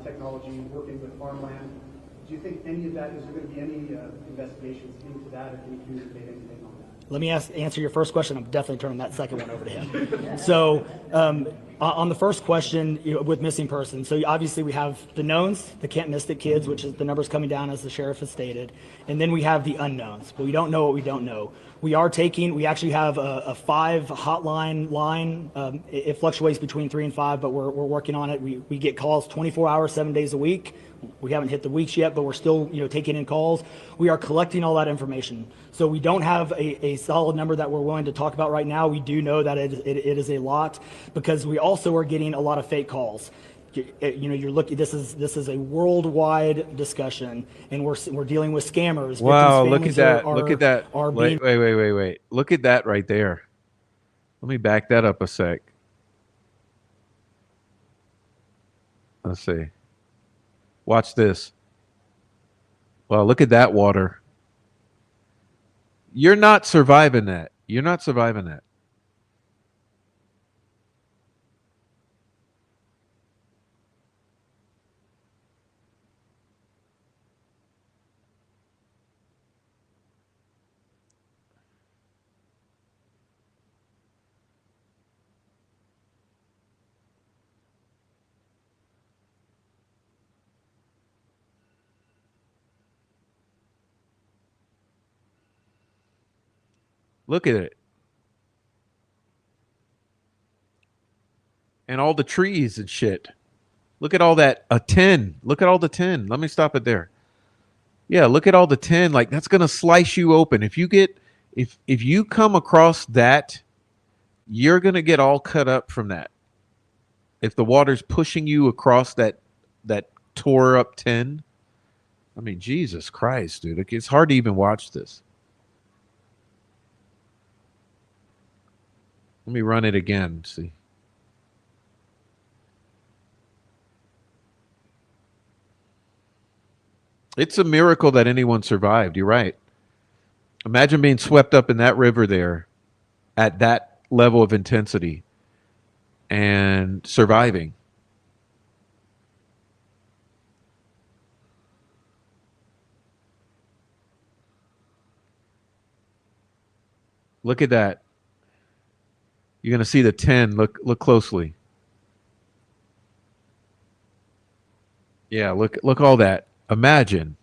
technology, working with farmland, do you think any of that, is there going to be any investigations into that, or can you communicate anything on that? Let me answer your first question. I'm definitely turning that second one over to him. So on the first question, with missing persons, so obviously we have the knowns, the can't miss it kids, which is the numbers coming down as the sheriff has stated, and then we have the unknowns, but we don't know what we don't know. We actually have a 5 hotline line. It fluctuates between 3 and 5, but we're working on it. We get calls 24 hours, 7 days a week. We haven't hit the weeks yet, but we're still taking in calls. We are collecting all that information. So we don't have a solid number that we're willing to talk about right now. We do know that it is a lot, because we also are getting a lot of fake calls. You're looking. This is a worldwide discussion, and we're dealing with scammers. Wow, Victims' look at families that. are- Look at that. are Wait, being wait. Look at that right there. Let me back that up a sec. Let's see. Watch this. Wow, look at that water. You're not surviving that. You're not surviving that. Look at it. And all the trees and shit. Look at all that. A 10. Look at all the 10. Let me stop it there. Yeah, look at all the 10. Like, that's going to slice you open. If you come across that, you're going to get all cut up from that. If the water's pushing you across that tore up 10, I mean, Jesus Christ, dude. It's hard to even watch this. Let me run it again. See. It's a miracle that anyone survived. You're right. Imagine being swept up in that river there at that level of intensity and surviving. Look at that. You're going to see the 10. Look closely. Yeah, look all that. Imagine.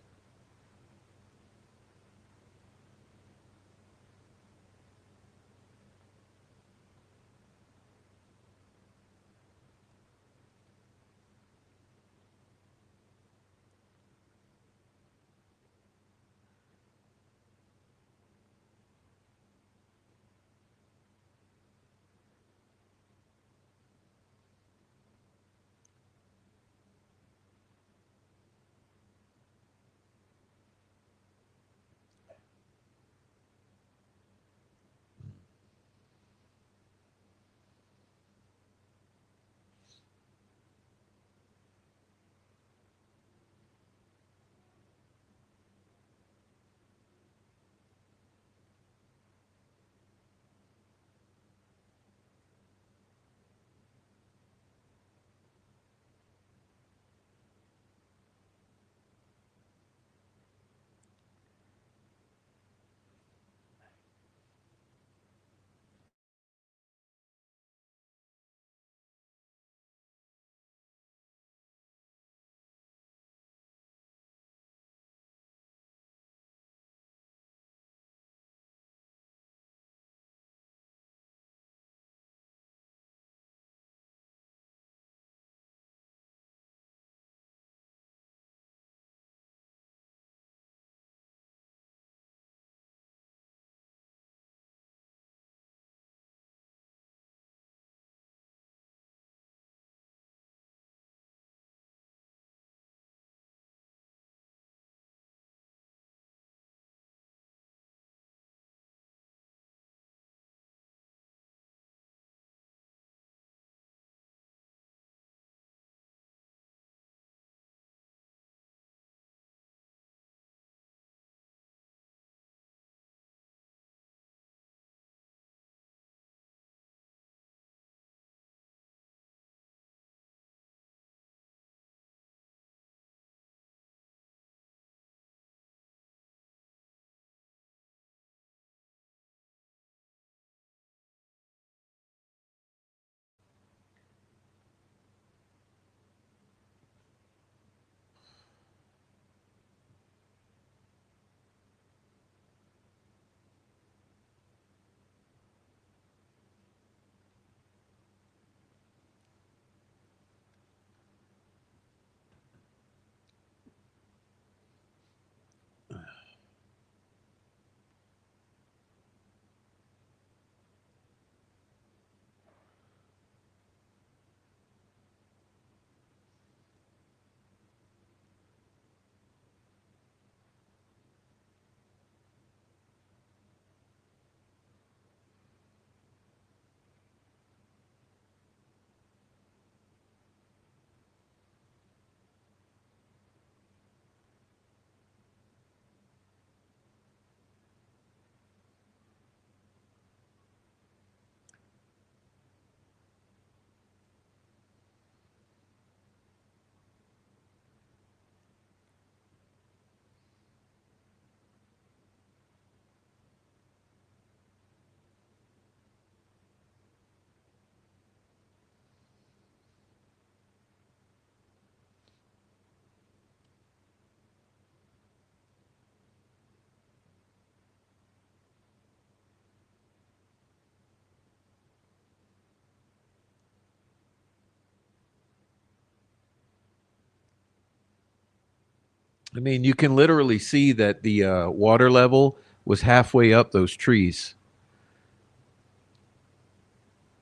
I mean, you can literally see that the water level was halfway up those trees.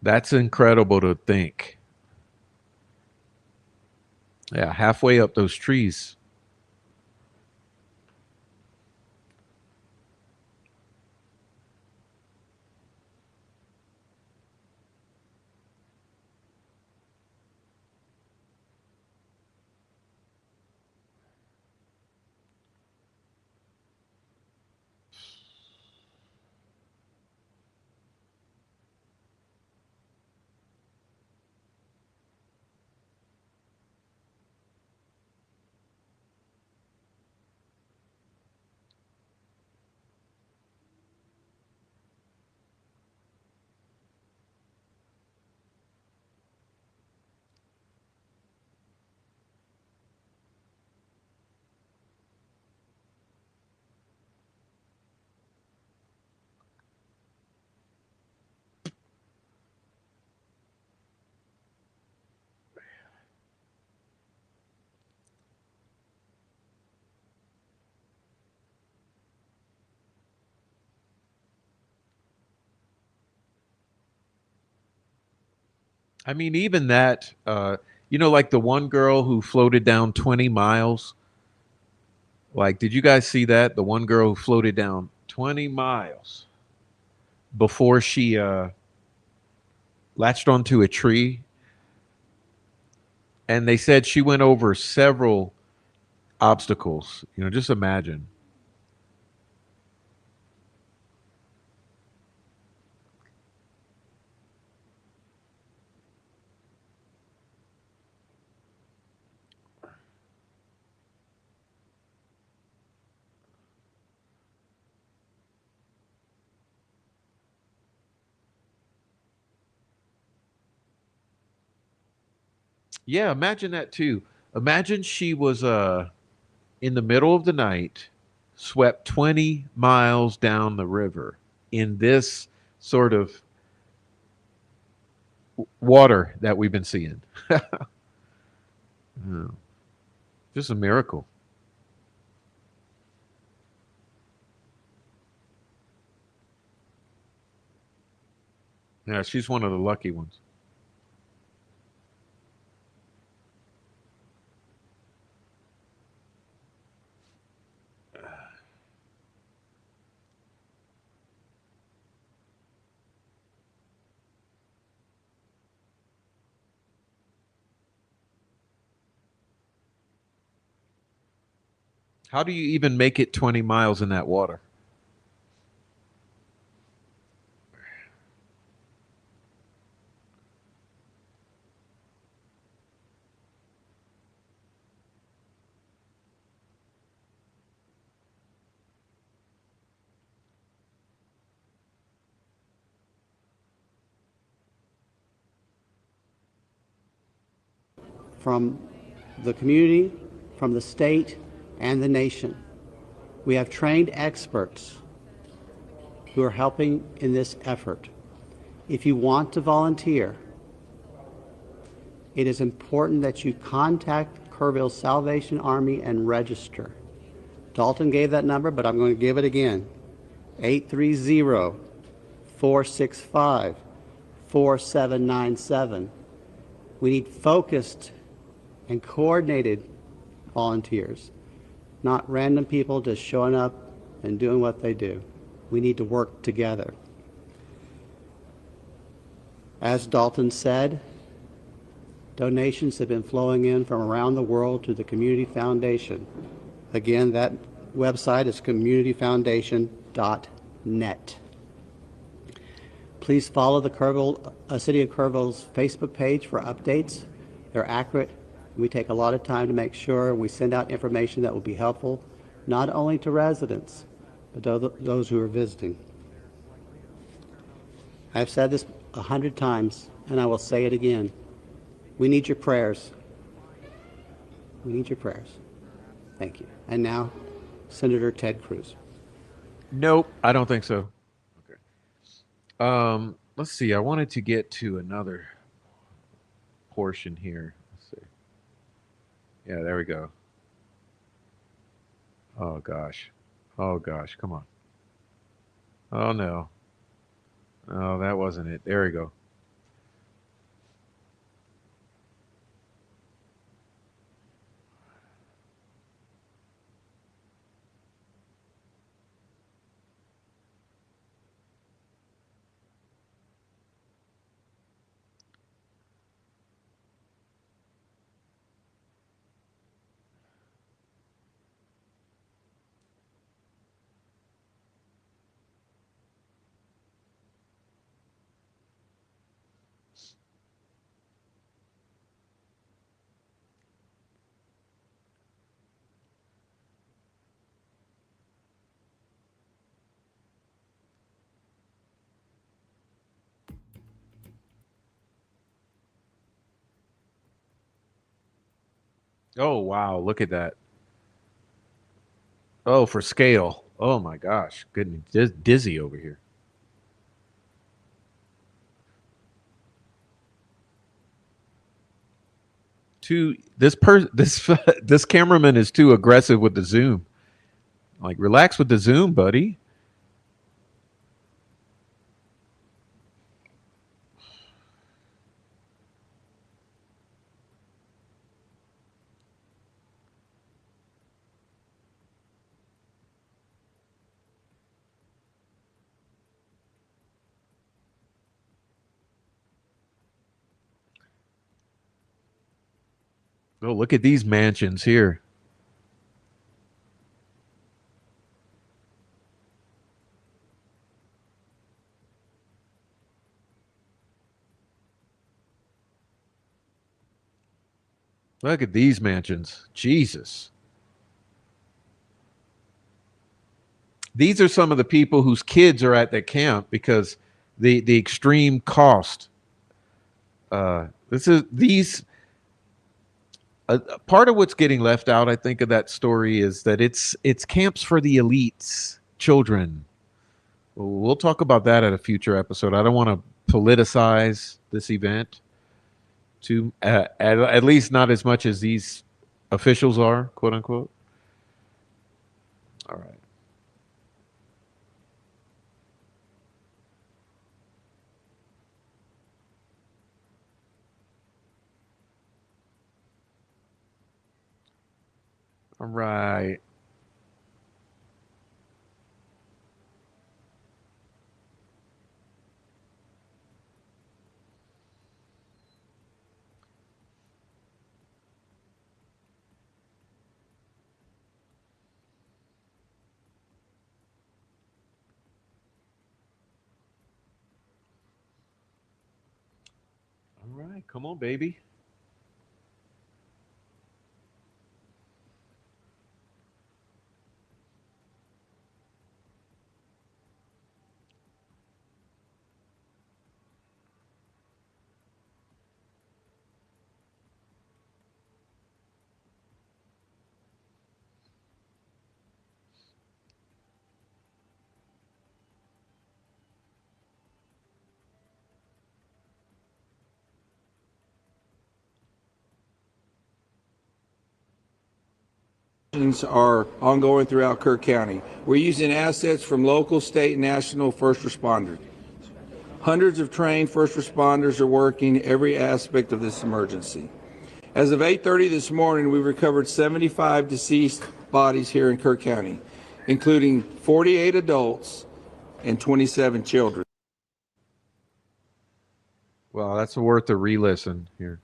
That's incredible to think. Yeah, halfway up those trees. I mean, even that, like the one girl who floated down 20 miles. Like, did you guys see that? The one girl who floated down 20 miles before she latched onto a tree. And they said she went over several obstacles. Just imagine. Yeah, imagine that too. Imagine she was in the middle of the night, swept 20 miles down the river in this sort of water that we've been seeing. Oh, just a miracle. Yeah, she's one of the lucky ones. How do you even make it 20 miles in that water? From the community, from the state, and the nation. We have trained experts who are helping in this effort. If you want to volunteer, it is important that you contact Kerrville Salvation Army and register. Dalton gave that number, but I'm going to give it again. 830-465-4797. We need focused and coordinated volunteers, not random people just showing up and doing what they do. We need to work together. As Dalton said, donations have been flowing in from around the world to the Community Foundation. Again, that website is communityfoundation.net. Please follow the City of Kerrville's Facebook page for updates. They're accurate. We take a lot of time to make sure we send out information that will be helpful, not only to residents, but to those who are visiting. I've said this 100 times, and I will say it again. We need your prayers. We need your prayers. Thank you. And now, Senator Ted Cruz. Nope, I don't think so. Okay. Let's see. I wanted to get to another portion here. Let's see. Yeah, there we go. Oh gosh. Oh gosh. Come on. Oh no. Oh, that wasn't it. There we go. Oh wow, look at that. Oh, for scale. Oh my gosh. Getting dizzy over here. This this cameraman is too aggressive with the zoom. Like relax with the zoom, buddy. Oh, look at these mansions here. Look at these mansions. Jesus. These are some of the people whose kids are at that camp because the extreme cost. This is these part of what's getting left out, I think, of that story is that it's camps for the elites, children. We'll talk about that at a future episode. I don't want to politicize this event too, at least not as much as these officials are, quote unquote. All right. All right. All right. Come on, baby. Are ongoing throughout Kerr County. We're using assets from local, state, and national first responders. Hundreds of trained first responders are working every aspect of this emergency. As of 8:30 this morning, we recovered 75 deceased bodies here in Kerr County, including 48 adults and 27 children. Well, that's worth a re-listen here.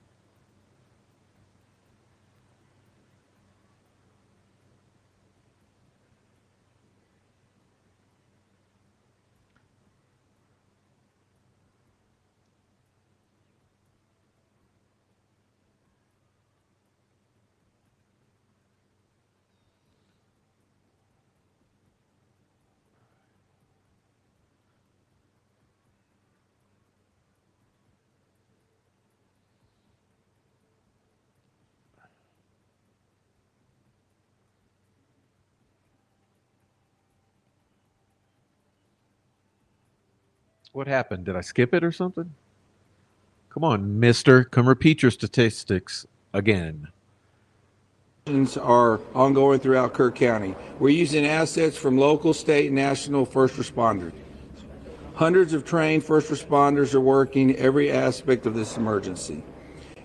What happened? Did I skip it or something? Come on, mister. Come repeat your statistics again. Are ongoing throughout Kerr County. We're using assets from local, state, and national first responders. Hundreds of trained first responders are working every aspect of this emergency.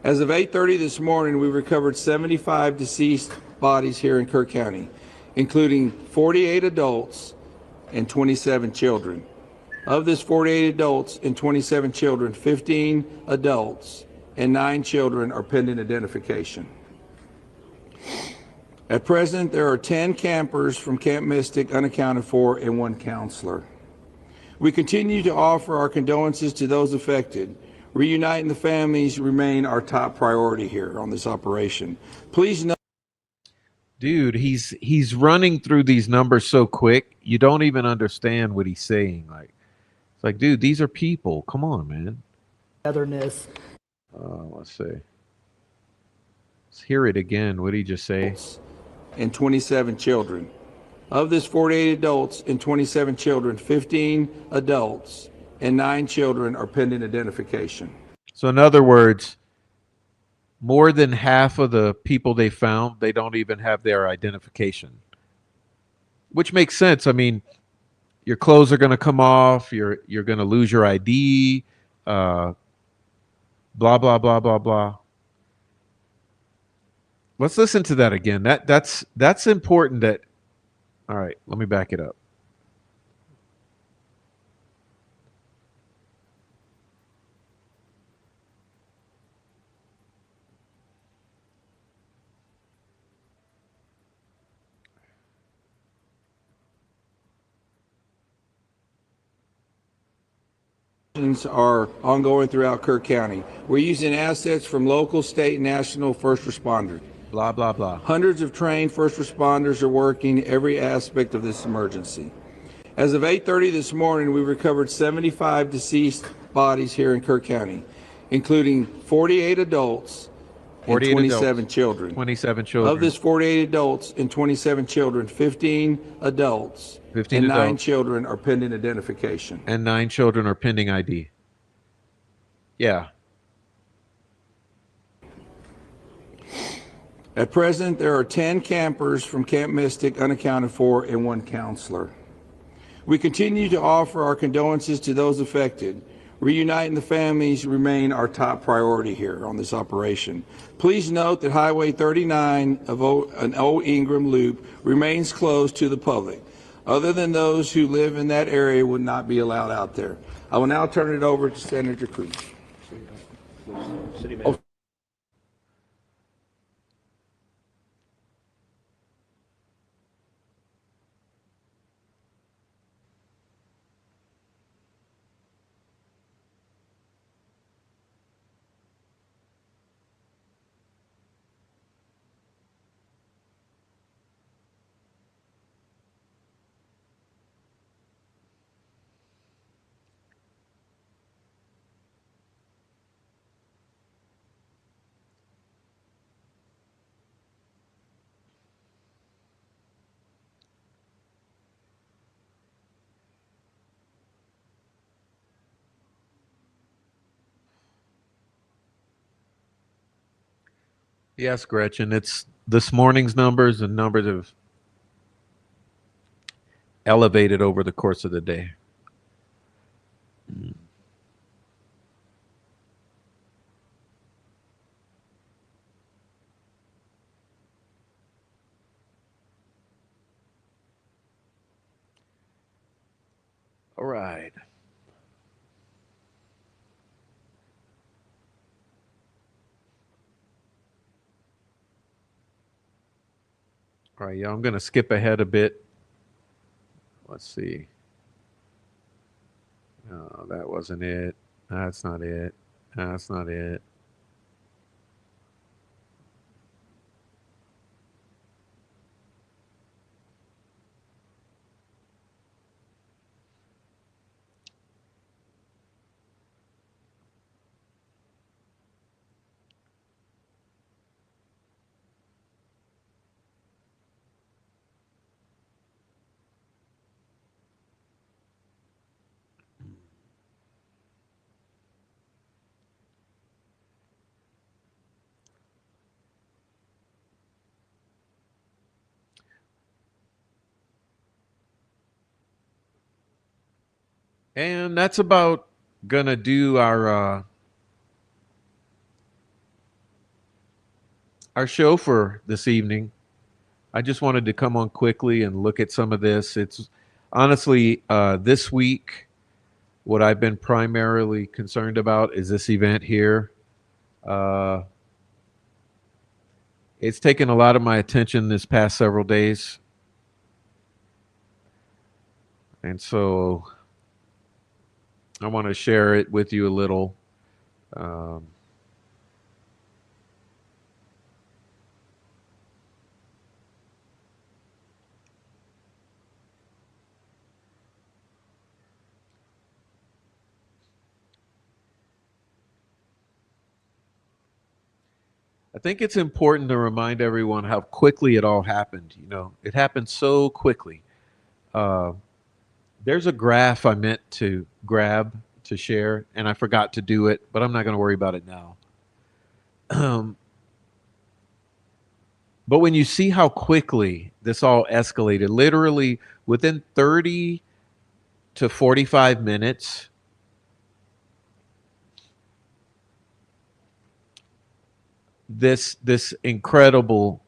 As of 8:30 this morning, we recovered 75 deceased bodies here in Kerr County, including 48 adults and 27 children. Of this 48 adults and 27 children, 15 adults and 9 children are pending identification. At present, there are 10 campers from Camp Mystic unaccounted for and 1 counselor. We continue to offer our condolences to those affected. Reuniting the families remain our top priority here on this operation. Please note. Dude, he's running through these numbers so quick, you don't even understand what he's saying. Like, it's like, dude, these are people. Come on, man. Togetherness. Let's see. Let's hear it again. What did he just say? And 27 children. Of this 48 adults and 27 children, 15 adults and 9 children are pending identification. So in other words, more than half of the people they found, they don't even have their identification. Which makes sense. I mean, your clothes are going to come off, you're going to lose your ID, blah blah blah blah blah. Let's listen to that again. That's important. That, all right, let me back it up. Are ongoing throughout Kerr County. We're using assets from local, state, and national first responders. Blah blah blah. Hundreds of trained first responders are working every aspect of this emergency. As of 8:30 this morning, we recovered 75 deceased bodies here in Kerr County, including 48 adults and 27 children. 27 children. Of this 48 adults and 27 children, 15 adults 15 and 9 adults. children are pending identification. And 9 children are pending ID. Yeah. At present, there are 10 campers from Camp Mystic unaccounted for and 1 counselor. We continue to offer our condolences to those affected. Reuniting the families remain our top priority here on this operation. Please note that Highway 39 of an Old Ingram Loop remains closed to the public. Other than those who live in that area would not be allowed out there. I will now turn it over to Senator Cruz. Yes, Gretchen. It's this morning's numbers, and numbers have elevated over the course of the day. All right. All right, yeah, I'm going to skip ahead a bit. Let's see. No, that wasn't it. That's not it. That's not it. And that's about gonna do our show for this evening. I just wanted to come on quickly and look at some of this. It's honestly this week, what I've been primarily concerned about is this event here. Uh, it's taken a lot of my attention this past several days. And so I want to share it with you a little. Um, I think it's important to remind everyone how quickly it all happened. You know, it happened so quickly. Uh, there's a graph I meant to grab to share, and I forgot to do it, but I'm not going to worry about it now. But when you see how quickly this all escalated, literally within 30 to 45 minutes, this incredible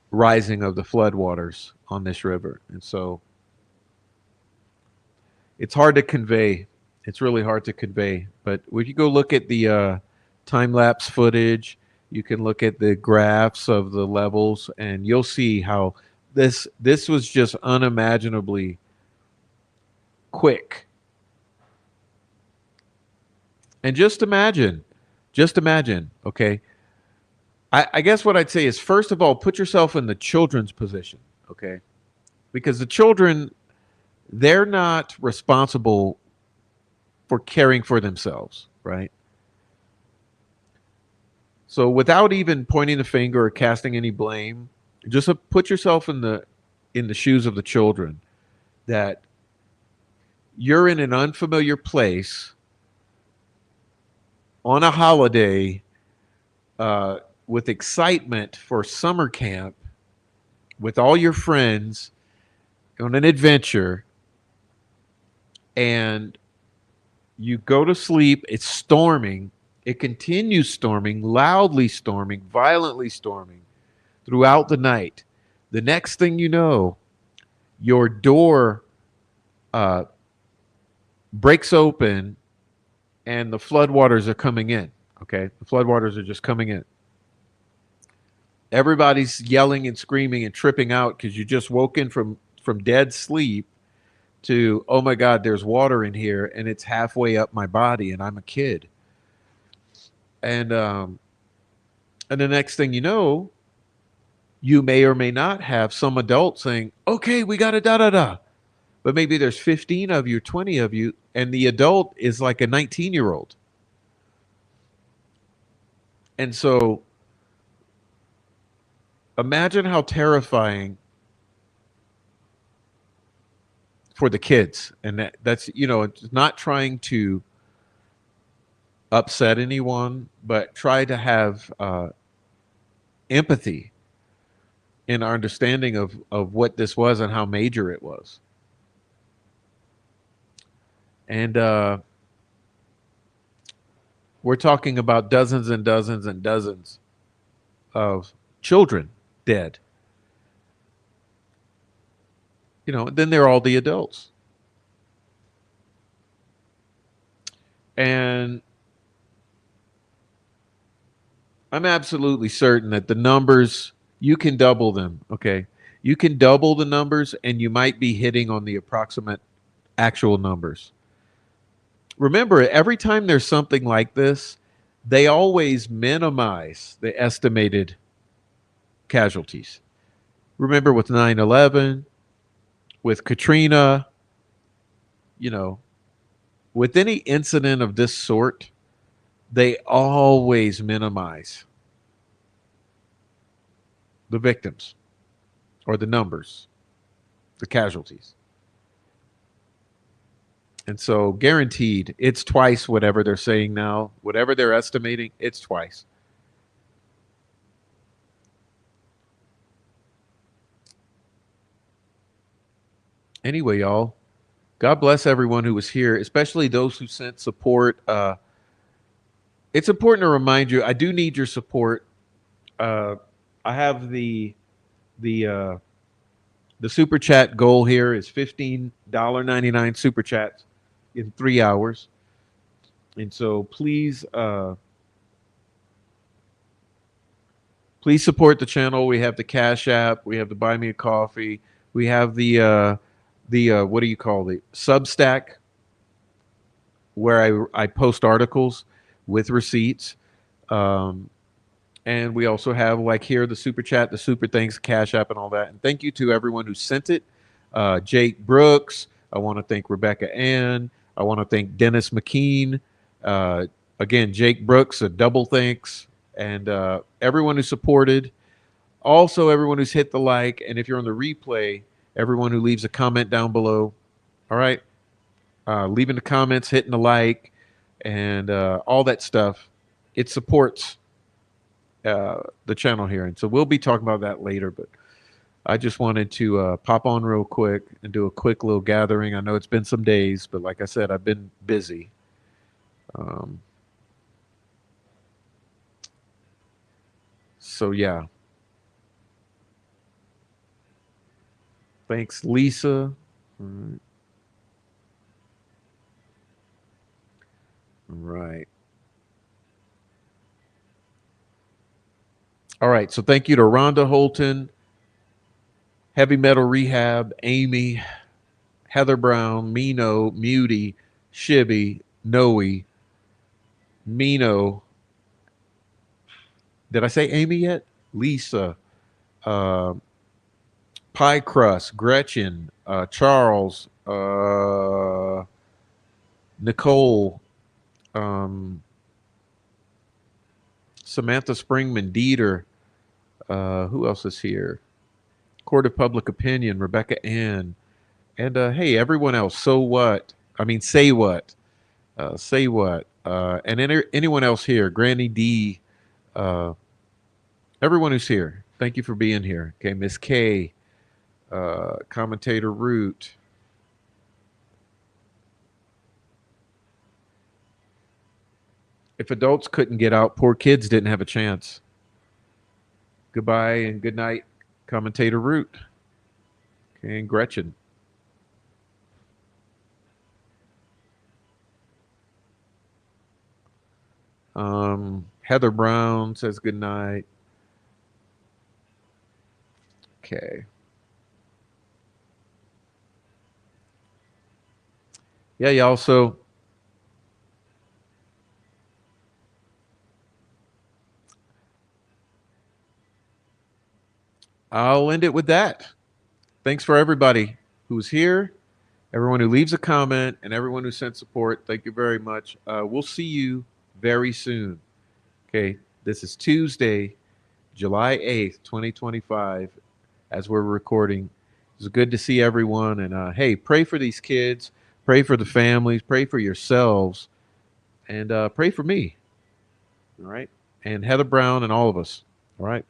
rising of the floodwaters on this river. And so it's hard to convey. It's really hard to convey. But if you go look at the time-lapse footage, you can look at the graphs of the levels, and you'll see how this was just unimaginably quick. And just imagine, okay? I guess what I'd say is, first of all, put yourself in the children's position, okay? Because the children, they're not responsible for caring for themselves, right? So without even pointing the finger or casting any blame, just put yourself in the shoes of the children, that you're in an unfamiliar place on a holiday with excitement for summer camp with all your friends on an adventure, and you go to sleep. It's storming. It continues storming, loudly storming, violently storming throughout the night. The next thing you know, your door breaks open and the floodwaters are coming in. Okay, the floodwaters are just coming in. Everybody's yelling and screaming and tripping out because you just woke in from dead sleep to, oh my God, there's water in here and it's halfway up my body and I'm a kid. And the next thing you know, you may or may not have some adult saying, okay, we got a da-da-da. But maybe there's 15 of you, 20 of you, and the adult is like a 19-year-old. And so imagine how terrifying for the kids. And that's, you know, it's not trying to upset anyone, but try to have empathy in our understanding of what this was and how major it was. And we're talking about dozens and dozens and dozens of children dead. You know, then they're all the adults. And I'm absolutely certain that the numbers, you can double them, okay? You can double the numbers and you might be hitting on the approximate actual numbers. Remember, every time there's something like this, they always minimize the estimated casualties. Remember with 9/11, with Katrina, you know, with any incident of this sort, they always minimize the victims or the numbers, the casualties. And so guaranteed, it's twice whatever they're saying now. Whatever they're estimating, it's twice. Anyway, y'all, God bless everyone who was here, especially those who sent support. It's important to remind you, I do need your support. I have the super chat goal here is $15.99 super chats in 3 hours. And so please please support the channel. We have the Cash App, we have the Buy Me a Coffee, we have the what do you call it? Substack, where I post articles with receipts. And we also have, like here, the super chat, the super thanks, Cash App, and all that. And thank you to everyone who sent it. Jake Brooks. I want to thank Rebecca Ann. I want to thank Dennis McKean. Again, Jake Brooks, a double thanks. And everyone who supported. Also, everyone who's hit the like. And if you're on the replay, everyone who leaves a comment down below. All right? Leaving the comments, hitting the like, and all that stuff. It supports the channel here. And so we'll be talking about that later, but I just wanted to pop on real quick and do a quick little gathering. I know it's been some days, but like I said, I've been busy. So yeah. Thanks, Lisa. All right. All right. All right. So thank you to Rhonda Holton, Heavy Metal Rehab, Amy, Heather Brown, Mino, Muty, Shibby, Noe, Mino. Did I say Amy yet? Lisa, Pie Crust, Gretchen, Charles, Nicole, Samantha Springman, Dieter. Who else is here? Court of Public Opinion, Rebecca Ann. And hey, everyone else, so what? I mean, say what? Say what? And anyone else here, Granny D, everyone who's here, thank you for being here. Okay, Miss K, Commentator Root. If adults couldn't get out, poor kids didn't have a chance. Goodbye and good night, Commentator Root. Okay, and Gretchen. Heather Brown says good night. Okay. Yeah, y'all. So I'll end it with that. Thanks for everybody who's here, everyone who leaves a comment, and everyone who sent support. Thank you very much. We'll see you very soon. Okay, this is Tuesday, July 8th, 2025, as we're recording. It's good to see everyone. And hey, pray for these kids, pray for the families, pray for yourselves, and pray for me. All right, and Heather Brown and all of us. All right.